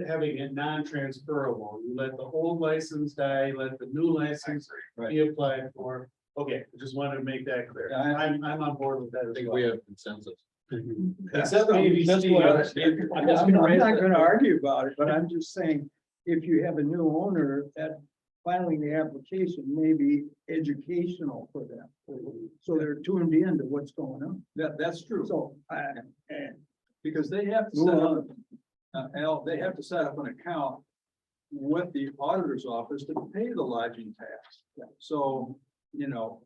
having it non-transferable. You let the old license die, let the new license be applied for. Okay, I just wanted to make that clear. Yeah, I'm on board with that I as think well. we have consensus. Except maybe Steve. I'm just gonna raise not that. gonna argue about it, but I'm just saying, if you have a new owner, that filing the application may be educational for them. So they're tuned in to what's going on. that's true. So, Because they have to set up, Al, they have to set up an account with the auditor's office to pay the lodging tax. So, you know,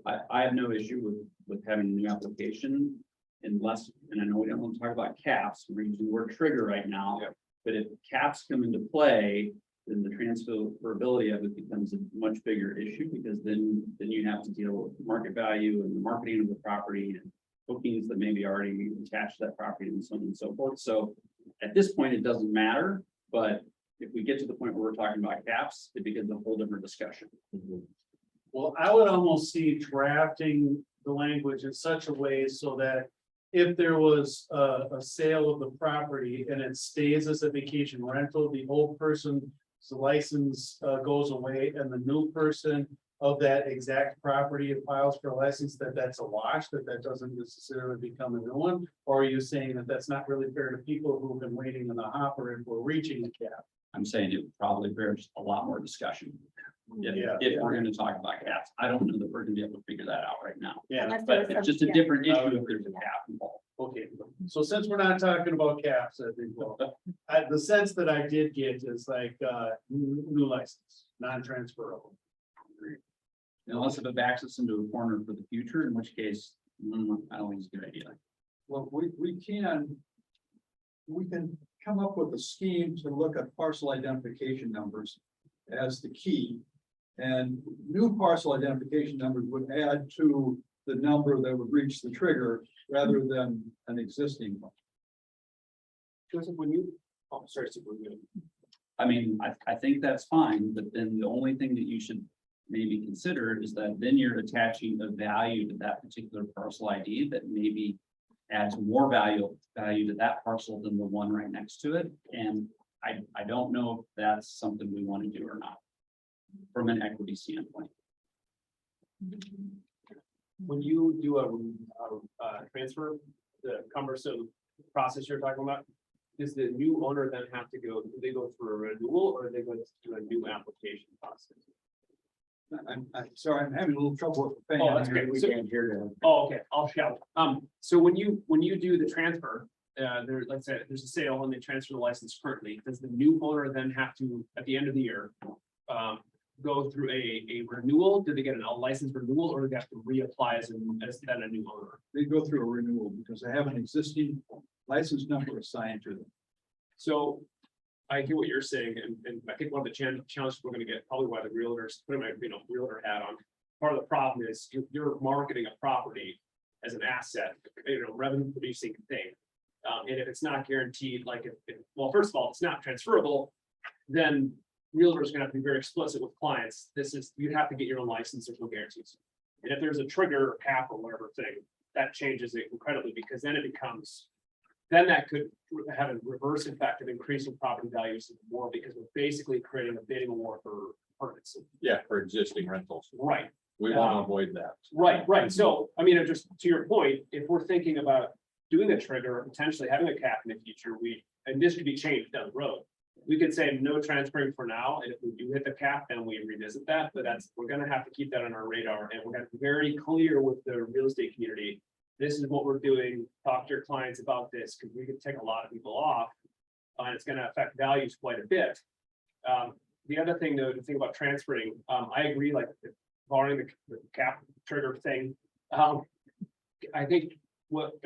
I have no issue with having a new application unless, and I know we don't want to talk about caps, we're using the word trigger right now. Yep. But if caps come into play, then the transferability of it becomes a much bigger issue, because then you have to deal with market value and the marketing of the property and bookings that maybe already attached to that property and so on and so forth. So at this point, it doesn't matter, but if we get to the point where we're talking about caps, it becomes a whole different discussion. Well, I would almost see drafting the language in such a way so that if there was a sale of the property and it stays as a vacation rental, the old person's license goes away, and the new person of that exact property files for a license, that's a wash, that doesn't necessarily become a new one? Or are you saying that that's not really fair to people who've been waiting in the hopper and we're reaching the cap? I'm saying it probably bears a lot more discussion. Yeah. If we're gonna talk about caps, I don't know that we're gonna be able to figure that out right now. Yeah, Unless there was But it's some- just a yeah. different issue if there's a cap involved. okay. So since we're not talking about caps, I think, well, the sense that I did get is like, new license, non-transferable. Unless if it backs us into a corner for the future, in which case, I don't think it's a good idea. well, we can come up with a scheme to look at parcel identification numbers as the key. And new parcel identification numbers would add to the number that would reach the trigger rather than an existing one. Joseph, when you, oh, sorry, Superintendent. I mean, I think that's fine, but then the only thing that you should maybe consider is that then you're attaching a value to that particular parcel ID that maybe adds more value to that parcel than the one right next to it. And I don't know if that's something we want to do or not from an equity standpoint. When you do a transfer, the cumbersome process you're talking about, does the new owner then have to go, do they go through a renewal or do they go through a new application process? I'm sorry, I'm having a little trouble with the fan. Oh, that's here. okay. We So- can't hear that. Oh, okay, I'll shout. So when you do the transfer, let's say there's a sale and they transfer the license currently, does the new owner then have to, at the end of the year, go through a renewal? Do they get a license renewal, or do they have to reapply as then a new owner? They go through a renewal because they have an existing license number assigned to them. So I hear what you're saying, and I think one of the challenges we're gonna get, probably why the realtors, putting my, realtor hat on. Part of the problem is you're marketing a property as an asset, revenue producing thing. And if it's not guaranteed, like well, first of all, it's not transferable, then realtors are gonna have to be very explicit with clients. This is, you have to get your own license, there's no guarantees. And if there's a trigger or cap or whatever thing, that changes it incredibly, because then it becomes, then that could have a reverse effect of increasing property values more, because we're basically creating a bidding war for permits. Yeah, for existing rentals. Right, We want to avoid that. right. So, I mean, just to your point, if we're thinking about doing a trigger, or potentially having a cap in the future, and this could be changed down the road. We could say no transferring for now, and if we do hit the cap, then we revisit that, but we're gonna have to keep that on our radar, and we're gonna be very clear with the real estate community. This is what we're doing, talk to your clients about this, because we could take a lot of people off, and it's gonna affect values quite a bit. The other thing though, to think about transferring, I agree, like barring the cap trigger thing. I think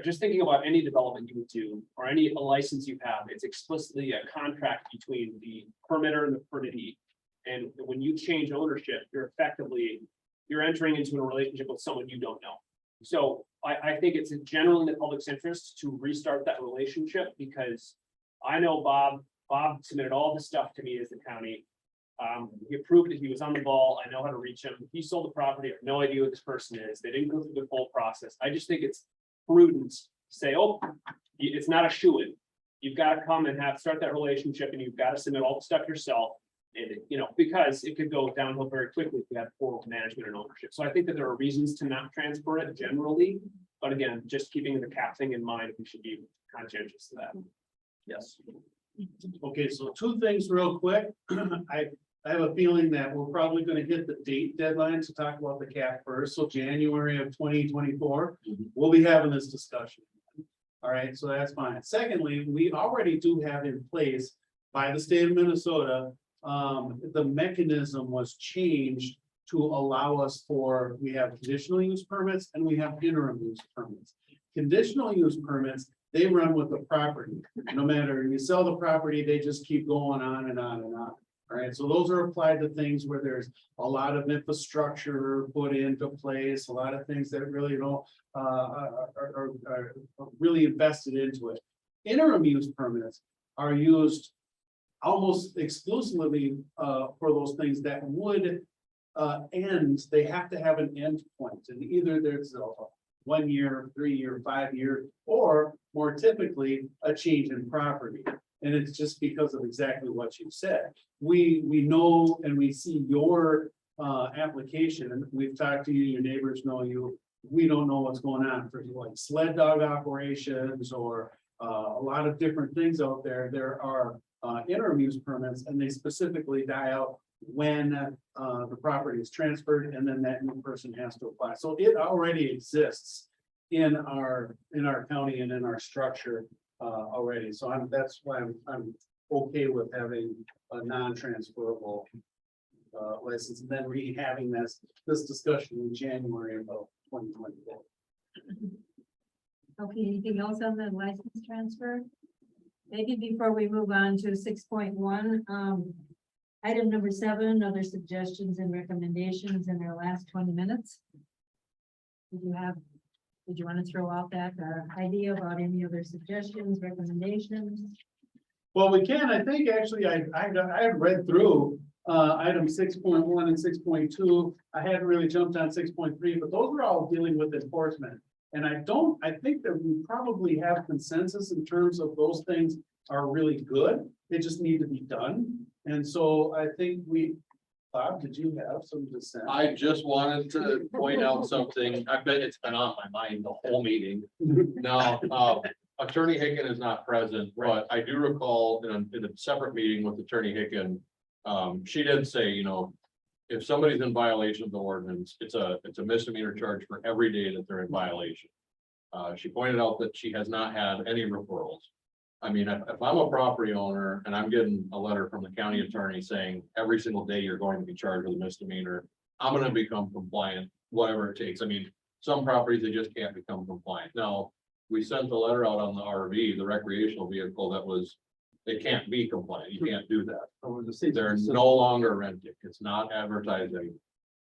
just thinking about any development you would do, or any license you have, it's explicitly a contract between the permitter and the permittee. And when you change ownership, you're entering into a relationship with someone you don't know. So I think it's generally in the public's interest to restart that relationship, because I know Bob submitted all this stuff to me as the county. He approved it, he was on the ball, I know how to reach him, he sold the property, I have no idea who this person is, they didn't go through the full process. I just think it's prudent to say, oh, it's not a shoo-in. You've got to come and start that relationship, and you've got to submit all the stuff yourself. And, because it could go downhill very quickly if you have poor management and ownership. So I think that there are reasons to not transfer it generally, but again, just keeping the cap thing in mind, we should be conscientious to that. Yes. Okay, so two things real quick. I have a feeling that we're probably gonna hit the date deadline to talk about the cap first, so January of 2024, we'll be having this discussion. All right, so that's fine. Secondly, we already do have in place by the state of Minnesota, the mechanism was changed to allow us we have conditional use permits and we have interim use permits. Conditional use permits, they run with the property. No matter you sell the property, they just keep going on and on and on. All right, so those are applied to things where there's a lot of infrastructure put into place, a lot of things that really don't are really invested into it. Interim use permits are used almost exclusively for those things that would end. They have to have an end point, and either there's a 1 year, 3 year, 5 year, or more typically a change in property. And it's just because of exactly what you said. We know and we see your application, and we've talked to you, your neighbors know you. We don't know what's going on for like sled dog operations or a lot of different things out there. There are interim use permits, and they specifically die out when the property is transferred, and then that new person has to apply. So it already exists in our county and in our structure already. So that's why I'm okay with having a non-transferable license, and then having this discussion in January of 2024. Okay, anything else on the license transfer? Maybe before we move on to 6.1, item number 7, other suggestions and recommendations in our last 20 minutes. Did you want to throw out that idea about any other suggestions, recommendations? Well, we can, I think, actually, I had read through item 6.1 and 6.2. I hadn't really jumped on 6.3, but those are all dealing with enforcement. And I think that we probably have consensus in terms of those things are really good. They just need to be done. And so I think Bob, did you have some dissent? I just wanted to point out something. I bet it's been on my mind the whole meeting. Now, Attorney Hicken is not present, but I do recall in a separate meeting with Attorney Hicken, she did say, if somebody's in violation of the ordinance, it's a misdemeanor charge for every day that they're in violation. She pointed out that she has not had any referrals. I mean, if I'm a property owner and I'm getting a letter from the county attorney saying every single day you're going to be charged with a misdemeanor, I'm going to become compliant, whatever it takes. I mean, some properties, they just can't become compliant. Now, we sent a letter out on the RV, the recreational vehicle they can't be compliant. You can't do that. They're no longer renting. It's not advertising.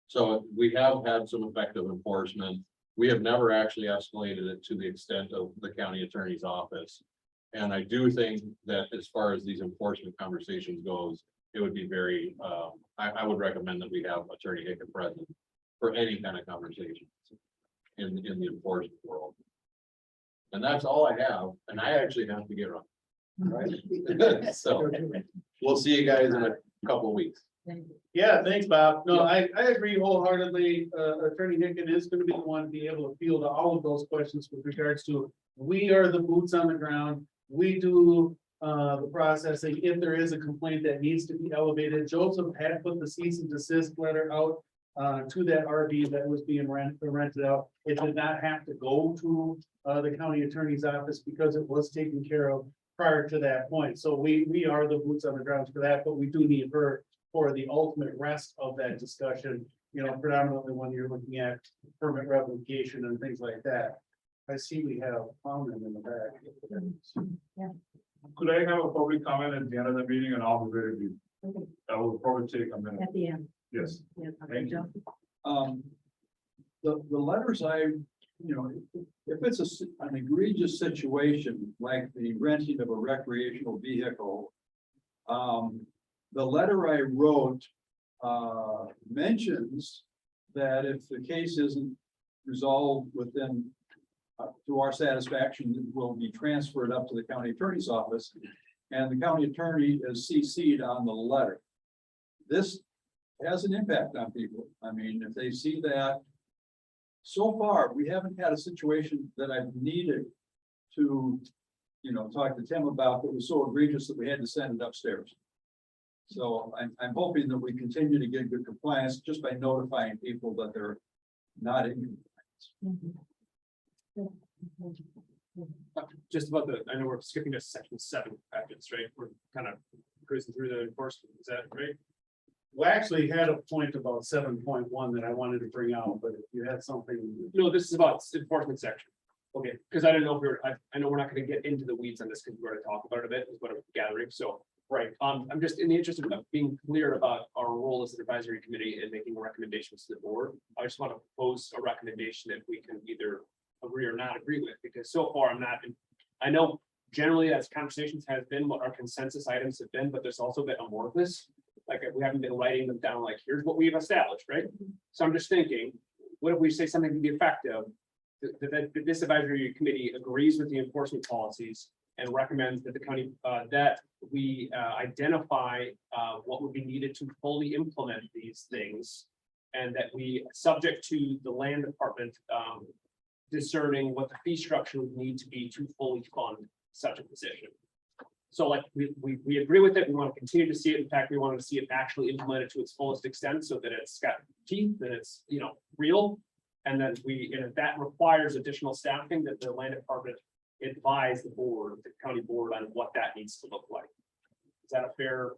So we have had some effective enforcement. We have never actually escalated it to the extent of the county attorney's office. And I do think that as far as these enforcement conversations goes, it would be very, I would recommend that we have Attorney Hicken present for any kind of conversations in the enforcement world. And that's all I have, and I actually have to get run. Right? So we'll see you guys in a couple of weeks. Yeah, thanks, Bob. No, I agree wholeheartedly. Attorney Hicken is gonna be the one to be able to field all of those questions with regards to, we are the boots on the ground. We do the processing. If there is a complaint that needs to be elevated, Joseph had put the cease and desist letter out to that RV that was being rented out. It did not have to go to the county attorney's office because it was taken care of prior to that point. So we are the boots on the ground for that, but we do need her for the ultimate rest of that discussion, you know, predominantly when you're looking at permit revocation and things like that. I see we have Palmer in the back. Could I have a public comment at the end of the meeting and I'll be very brief? Okay. I will probably take a minute. At the end. Yes. Yeah, okay, Thank you. Joe. The letters if it's an egregious situation, like the renting of a recreational vehicle. The letter I wrote, mentions that if the case isn't resolved within, to our satisfaction, it will be transferred up to the county attorney's office. And the county attorney is CC'd on the letter. This has an impact on people. I mean, if they see that. So far, we haven't had a situation that I've needed to, talk to Tim about that was so egregious that we had to send it upstairs. So I'm hoping that we continue to get good compliance just by notifying people that they're not in compliance. Just about I know we're skipping to section 7 packets, right? We're kind of cruising through the enforcement, is that right? We actually had a point about 7.1 that I wanted to bring out, but if you had something. No, this is about enforcement section. Okay, because I didn't know if I know we're not gonna get into the weeds on this because we're gonna talk about it a bit, is what I'm gathering, so. Right, I'm just in the interest of being clear about our role as an advisory committee and making recommendations to the board. I just want to pose a recommendation that we can either agree or not agree with, because so far I'm not, I know generally as conversations has been what our consensus items have been, but there's also been amorphous. Like we haven't been writing them down, like, here's what we've established, right? So I'm just thinking, what if we say something to the effect of that this advisory committee agrees with the enforcement policies and recommends that the county, that we identify what would be needed to fully implement these things. And that we, subject to the land department discerning what the fee structure would need to be to fully fund such a position. So like we agree with it, we want to continue to see it. In fact, we want to see it actually implemented to its fullest extent so that it's got teeth, that it's, real. And then and if that requires additional staffing, that the land department advise the board, the county board, on what that needs to look like. Is that a fair?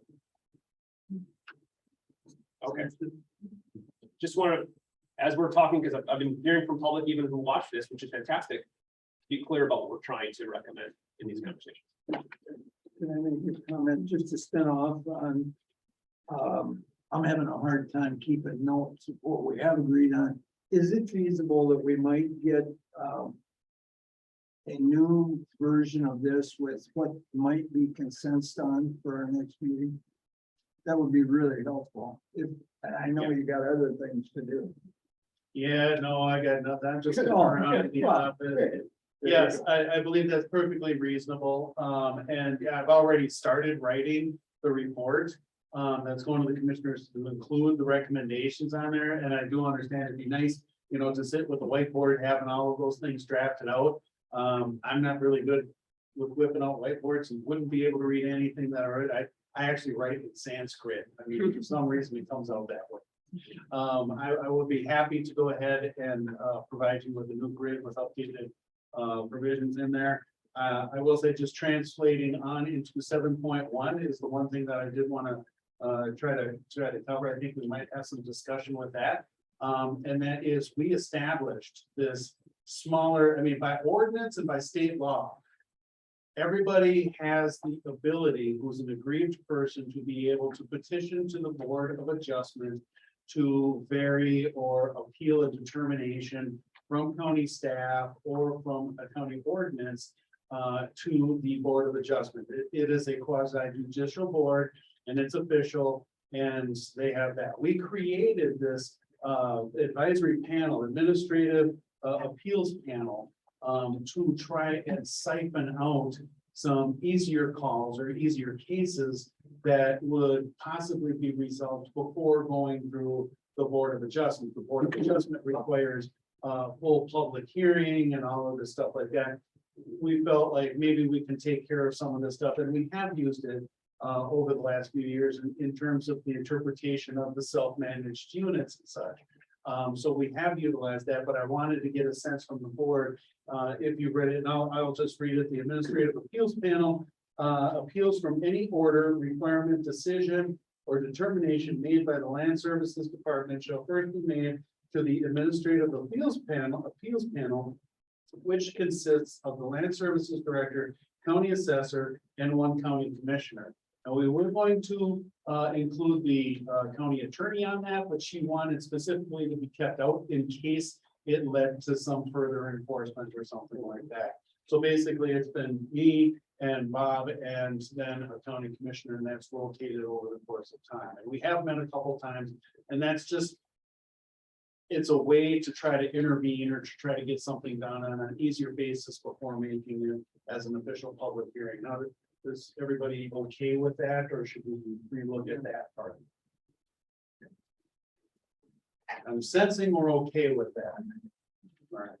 Okay. Just want to, as we're talking, because I've been hearing from public even who watch this, which is fantastic, be clear about what we're trying to recommend in these conversations. Can I make a comment just to spin off on? I'm having a hard time keeping notes of what we have agreed on. Is it feasible that we might get a new version of this with what might be consensus on for our next meeting? That would be really helpful. If I know you got other things to do. Yeah, no, I got nothing. I'm just. Oh, around the office. Yes, I believe that's perfectly reasonable. And yeah, I've already started writing the report. That's going to the commissioners to include the recommendations on there. And I do understand it'd be nice, to sit with the whiteboard, having all of those things drafted out. I'm not really good with whipping out whiteboards and wouldn't be able to read anything that I write. I actually write in Sanskrit. I mean, for some reason it comes out that way. I would be happy to go ahead and provide you with a new grid with updated provisions in there. I will say just translating on into 7.1 is the one thing that I did want to try to cover. I think we might have some discussion with that. And that is, we established this smaller, by ordinance and by state law. Everybody has the ability, who's an aggrieved person, to be able to petition to the Board of Adjustment to vary or appeal a determination from county staff or from a county ordinance to the Board of Adjustment. It is a quasi judicial board and it's official and they have that. We created this advisory panel, administrative appeals panel to try and siphon out some easier calls or easier cases that would possibly be resolved before going through the Board of Adjustment. The Board of Adjustment requires full public hearing and all of this stuff like that. We felt like maybe we can take care of some of this stuff, and we have used it over the last few years in terms of the interpretation of the self-managed units and such. So we have utilized that, but I wanted to get a sense from the board. If you read it, and I'll just read it. The Administrative Appeals Panel appeals from any order, requirement, decision, or determination made by the Land Services Department shall first be made to the Administrative Appeals Panel, which consists of the Land Services Director, County Assessor, and one County Commissioner. And we were going to include the county attorney on that, but she wanted specifically to be kept out in case it led to some further enforcement or something like that. So basically, it's been me and Bob and then a county commissioner, and that's rotated over the course of time. And we have met a couple times, and that's just, it's a way to try to intervene or to try to get something done on an easier basis before making it as an official public hearing. Now, is everybody okay with that, or should we relook at that part? I'm sensing we're okay with that. All right.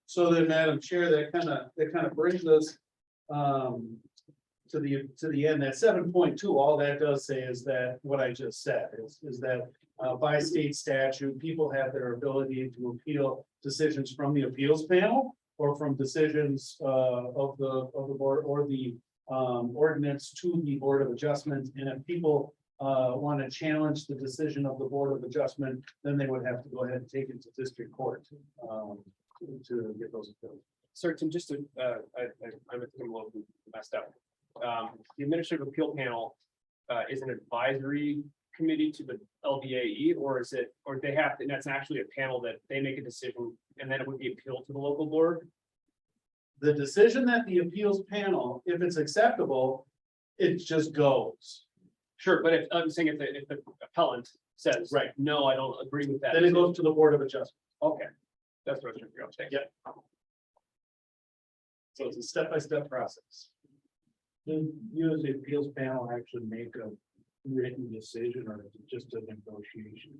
So then, Madam Chair, that kind of brings us to the end. That 7.2, all that does say is that what I just said is that by state statute, people have their ability to appeal decisions from the appeals panel or from decisions of the board or the ordinance to the Board of Adjustment. And if people want to challenge the decision of the Board of Adjustment, then they would have to go ahead and take it to district court to get those appeals. Sir, Tim, just to, I'm a little messed up. The Administrative Appeal Panel is an advisory committee to the LBAE, or is it, or they have, and that's actually a panel that they make a decision and then it would be appealed to the local board? The decision that the appeals panel, if it's acceptable, it just goes. Sure, but if, I'm saying if the appellant says, right, no, I don't agree with that. Then it goes to the Board of Adjustment. Okay, that's what I was trying to figure out. Thank you. Yeah. So it's a step-by-step process. Do you as the appeals panel actually make a written decision, or is it just a negotiation?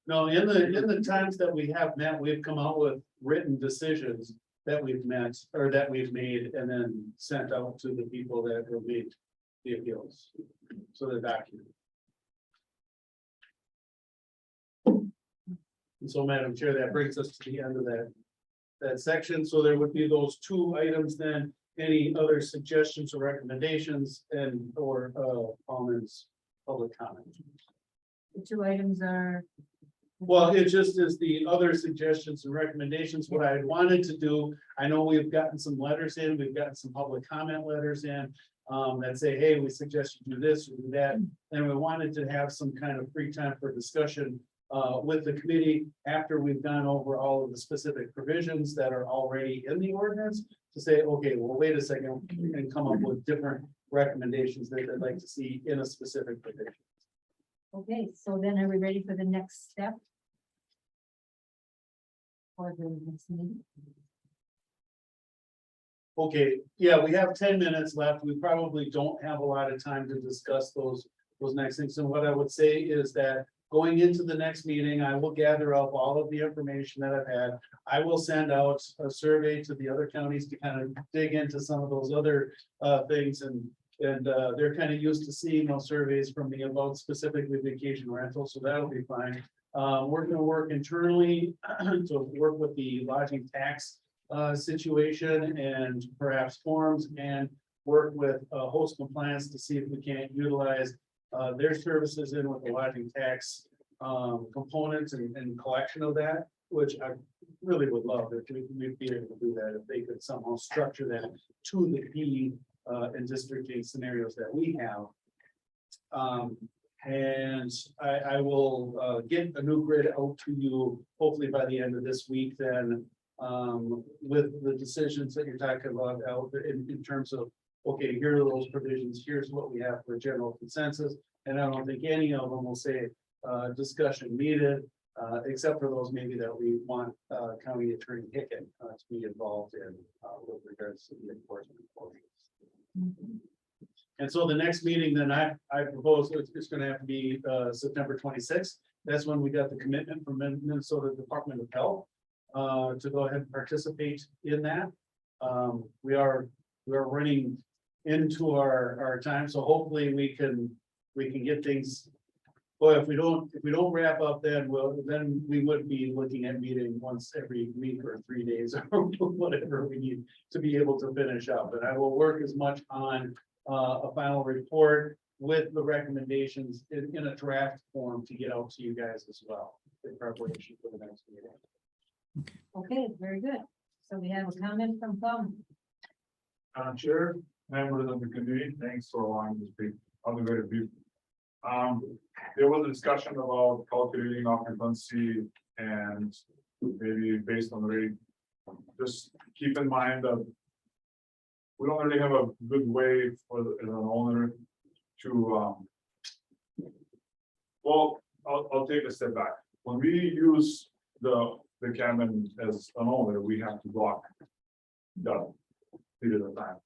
No, in the times that we have met, we've come out with written decisions that we've met or that we've made and then sent out to the people that will make the appeals. So they're documented. And so, Madam Chair, that brings us to the end of that section. So there would be those two items then. Any other suggestions or recommendations and or comments, public comment? The two items are, Well, it just is the other suggestions and recommendations, what I had wanted to do. I know we've gotten some letters in, we've gotten some public comment letters in. That say, hey, we suggest you do this or do that, and we wanted to have some kind of free time for discussion. With the committee after we've gone over all of the specific provisions that are already in the ordinance to say, okay, well, wait a second, and come up with different recommendations that they'd like to see in a specific provision. okay, so then are we ready for the next step? For the next meeting? Okay, yeah, we have 10 minutes left. We probably don't have a lot of time to discuss those next things. And what I would say is that going into the next meeting, I will gather up all of the information that I've had. I will send out a survey to the other counties to kind of dig into some of those other things and they're kind of used to seeing those surveys from me about specifically vacation rental, so that'll be fine. We're gonna work internally to work with the lodging tax situation and perhaps forms and work with host compliance to see if we can't utilize their services in with the lodging tax components and collection of that, which I really would love if we'd be able to do that, if they could somehow structure that to the P and districting scenarios that we have. And I will get a new grid out to you hopefully by the end of this week then. With the decisions that you're talking about out in terms of, okay, here are those provisions, here's what we have for general consensus. And I don't think any of them will say, discussion needed, except for those maybe that we want, County Attorney Hicken, to be involved in, with regards to the enforcement portions. And so the next meeting then I propose it's gonna have to be, September 26th. That's when we got the commitment from Minnesota Department of Health, to go ahead and participate in that. We are running into our time, so hopefully we can get things. Well, if we don't wrap up, then we would be looking at meeting once every week or 3 days or whatever we need to be able to finish up. And I will work as much on a final report with the recommendations in a draft form to get out to you guys as well in preparation for the next meeting. Okay, very good. So we have a comment from Tom. Chair, members of the committee, thanks for allowing me to speak. I'll be very brief. There was a discussion about calculating occupancy and maybe based on rate. Just keep in mind that we don't really have a good way for as an owner to, well, I'll take a step back. When we use the cabin as an owner, we have to block that period of time.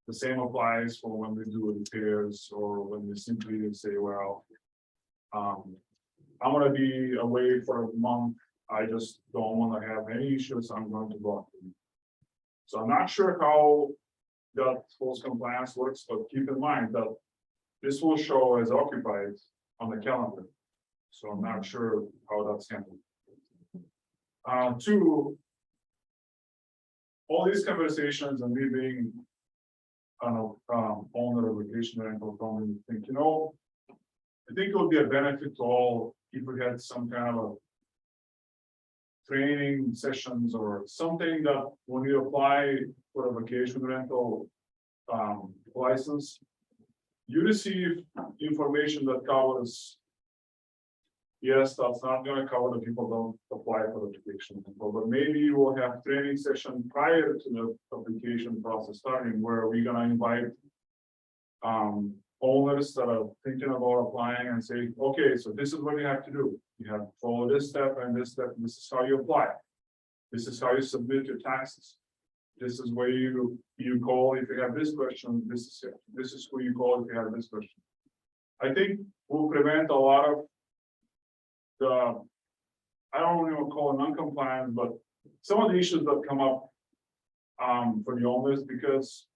The same applies for when we do repairs or when we simply say, well, I'm gonna be away for a month. I just don't want to have any issues. I'm going to block them. So I'm not sure how that host compliance works, but keep in mind that this will show as occupied on the calendar. So I'm not sure how that's handled. Two, all these conversations and me being owner of vacation rental company, think, I think it would be a benefit to all if we had some kind of a training sessions or something that when you apply for a vacation rental license, you receive information that covers. Yes, that's not going to cover the people don't apply for the vacation rental, but maybe you will have training session prior to the application process starting where we're going to invite owners that are thinking about applying and say, okay, so this is what you have to do. You have to follow this step and this step. And this is how you apply. This is how you submit your taxes. This is where you call if you have this question. This is who you call if you have this question. I think will prevent a lot of I don't even call it non-compliant, but some of the issues that come up for the owners because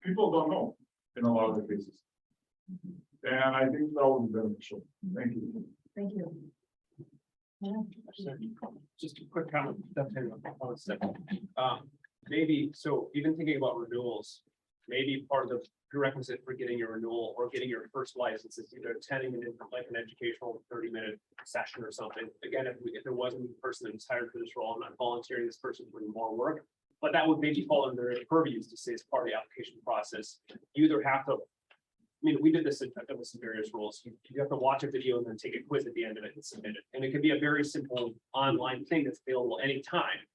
people don't know in a lot of the cases. And I think that would be beneficial. Thank you. Thank you. Just a quick comment. Maybe, so even thinking about renewals, maybe part of the prerequisite for getting your renewal or getting your first license is either attending an educational 30-minute session or something. Again, if there wasn't a person that was hired for this role, I'm not volunteering this person for more work, but that would maybe fall under their purviews to say as part of the application process. You either have to, we did this with some various roles. You have to watch a video and then take a quiz at the end of it and submit it. And it could be a very simple online thing that's available anytime,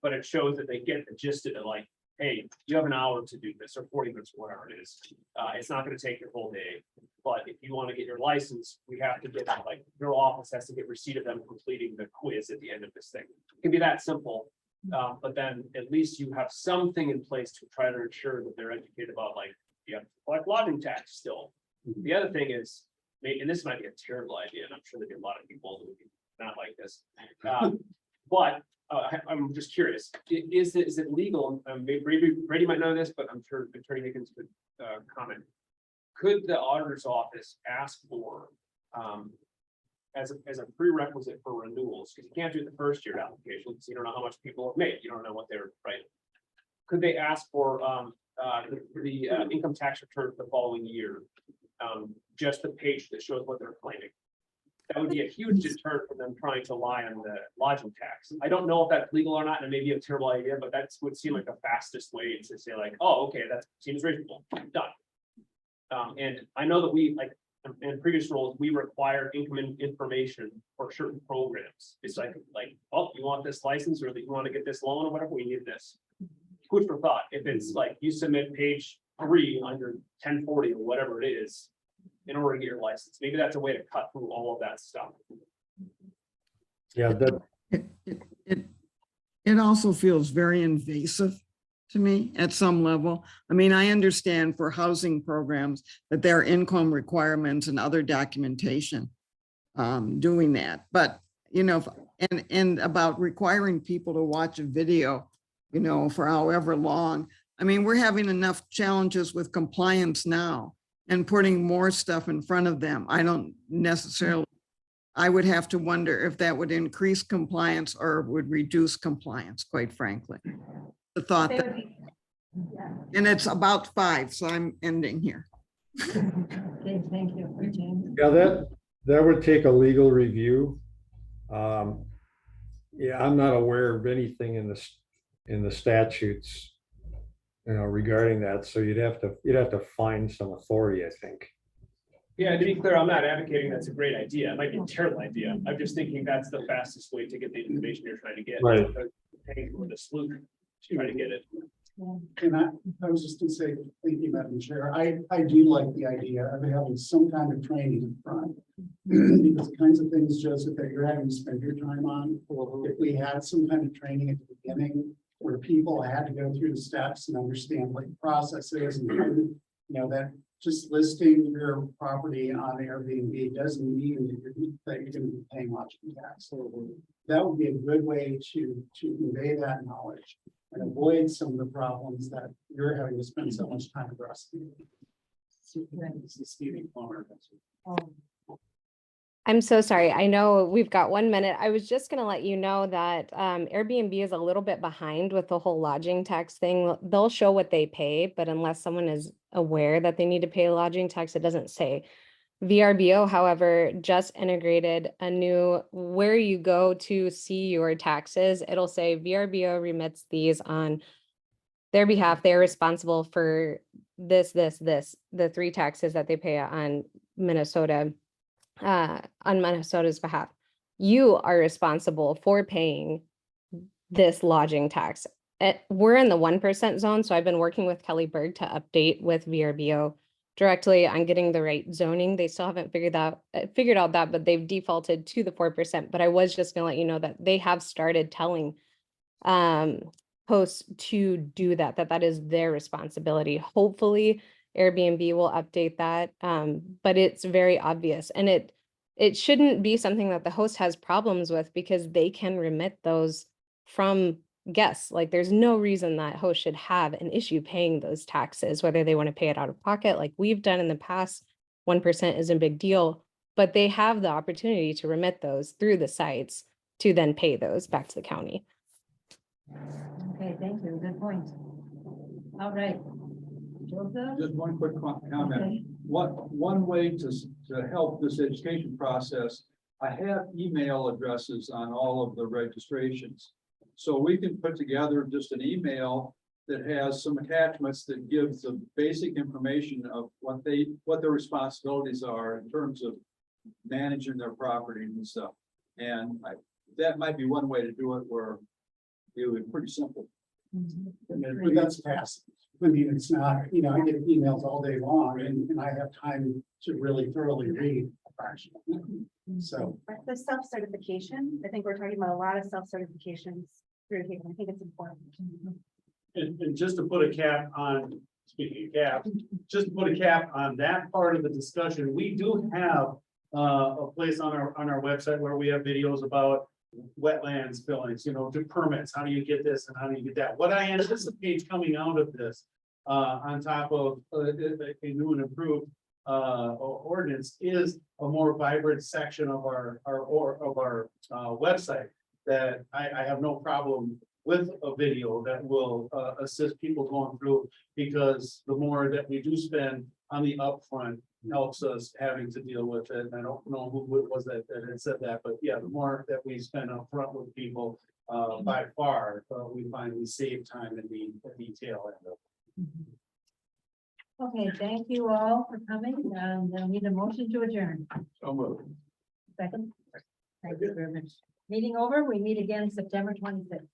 but it shows that they get the gist of it, like, hey, you have an hour to do this or 40 minutes, whatever it is. It's not going to take your whole day. But if you want to get your license, we have to get that, like your office has to get receipt of them completing the quiz at the end of this thing. It can be that simple. But then at least you have something in place to try to ensure that they're educated about, like, you have to collect lodging tax still. The other thing is, and this might be a terrible idea, and I'm sure there'd be a lot of people who would not like this. But I'm just curious, is it legal? Brady might know this, but I'm sure Attorney Higgins could comment. Could the auditor's office ask for, as a prerequisite for renewals, because you can't do the first year application, because you don't know how much people have made, you don't know what they're writing. Could they ask for the income tax return for the following year? Just the page that shows what they're claiming. That would be a huge deterrent for them trying to lie on the lodging tax. I don't know if that's legal or not, and it may be a terrible idea, but that would seem like the fastest way to say, like, oh, okay, that seems reasonable, done. And I know that in previous roles, we require income information for certain programs. It's like, oh, you want this license or you want to get this loan or whatever, we need this. Food for thought. If it's like you submit page 3 under 1040 or whatever it is, in order to get your license, maybe that's a way to cut through all of that stuff. Yeah, that, It also feels very invasive to me at some level. I mean, I understand for housing programs that there are income requirements and other documentation doing that. But, you know, and about requiring people to watch a video, you know, for however long. I mean, we're having enough challenges with compliance now and putting more stuff in front of them. I don't necessarily, I would have to wonder if that would increase compliance or would reduce compliance, quite frankly. The thought They that, would be- Yeah. and it's about 5, so I'm ending here. Okay, thank you, James. yeah, that would take a legal review. Yeah, I'm not aware of anything in the statutes, you know, regarding that. So you'd have to find some authority, I think. Yeah, to be clear, I'm not advocating that's a great idea. It might be a terrible idea. I'm just thinking that's the fastest way to get the information you're trying to get. Right. Paying for the solution to try to get it. And I was just gonna say, thank you, Madam Chair, I do like the idea of having some kind of training in front. Because the kinds of things, Joseph, that you're having to spend your time on, if we had some kind of training at the beginning where people had to go through the steps and understand what the process is and, you know, that just listing your property on Airbnb doesn't mean that you're gonna be paying lodging tax. So that would be a good way to convey that knowledge and avoid some of the problems that you're having to spend so much time addressing. This is Stevie Plummer. I'm so sorry. I know we've got 1 minute. I was just gonna let you know that Airbnb is a little bit behind with the whole lodging tax thing. They'll show what they pay, but unless someone is aware that they need to pay lodging tax, it doesn't say. VRBO, however, just integrated a new, where you go to see your taxes, it'll say VRBO remits these on their behalf. They're responsible for this, the 3 taxes that they pay on Minnesota's behalf. You are responsible for paying this lodging tax. We're in the 1% zone, so I've been working with Kelly Berg to update with VRBO directly on getting the right zoning. They still haven't figured out that, but they've defaulted to the 4%. But I was just gonna let you know that they have started telling hosts to do that, that is their responsibility. Hopefully Airbnb will update that, but it's very obvious. And it shouldn't be something that the host has problems with because they can remit those from guests. Like there's no reason that host should have an issue paying those taxes, whether they want to pay it out of pocket like we've done in the past. 1% isn't a big deal, but they have the opportunity to remit those through the sites to then pay those back to the county. Okay, thank you, good point. All right. Joseph? Just one quick comment. Okay. One way to help this education process, I have email addresses on all of the registrations. So we can put together just an email that has some attachments that gives the basic information of what their responsibilities are in terms of managing their property and stuff. And that might be one way to do it where it would be pretty simple. But that's passive. I mean, it's not, you know, I get emails all day long and I have time to really thoroughly read a fraction. So. The self-certification, I think we're talking about a lot of self-certifications through here. I think it's important. And just to put a cap on, speaking of caps, just to put a cap on that part of the discussion, we do have a place on our website where we have videos about wetlands fillings, you know, to permits, how do you get this and how do you get that? What I anticipate coming out of this, on top of a new and improved ordinance is a more vibrant section of our website that I have no problem with a video that will assist people going through, because the more that we do spend on the upfront helps us having to deal with it. And I don't know who was that had said that, but yeah, the more that we spend upfront with people, by far, we find we save time in the detail end of it. Okay, thank you all for coming, and I need a motion to adjourn. So moved. Second. Thank you very much. Meeting over, we meet again September 26th.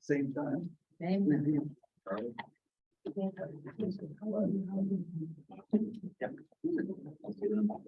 Same time. Same. Yep.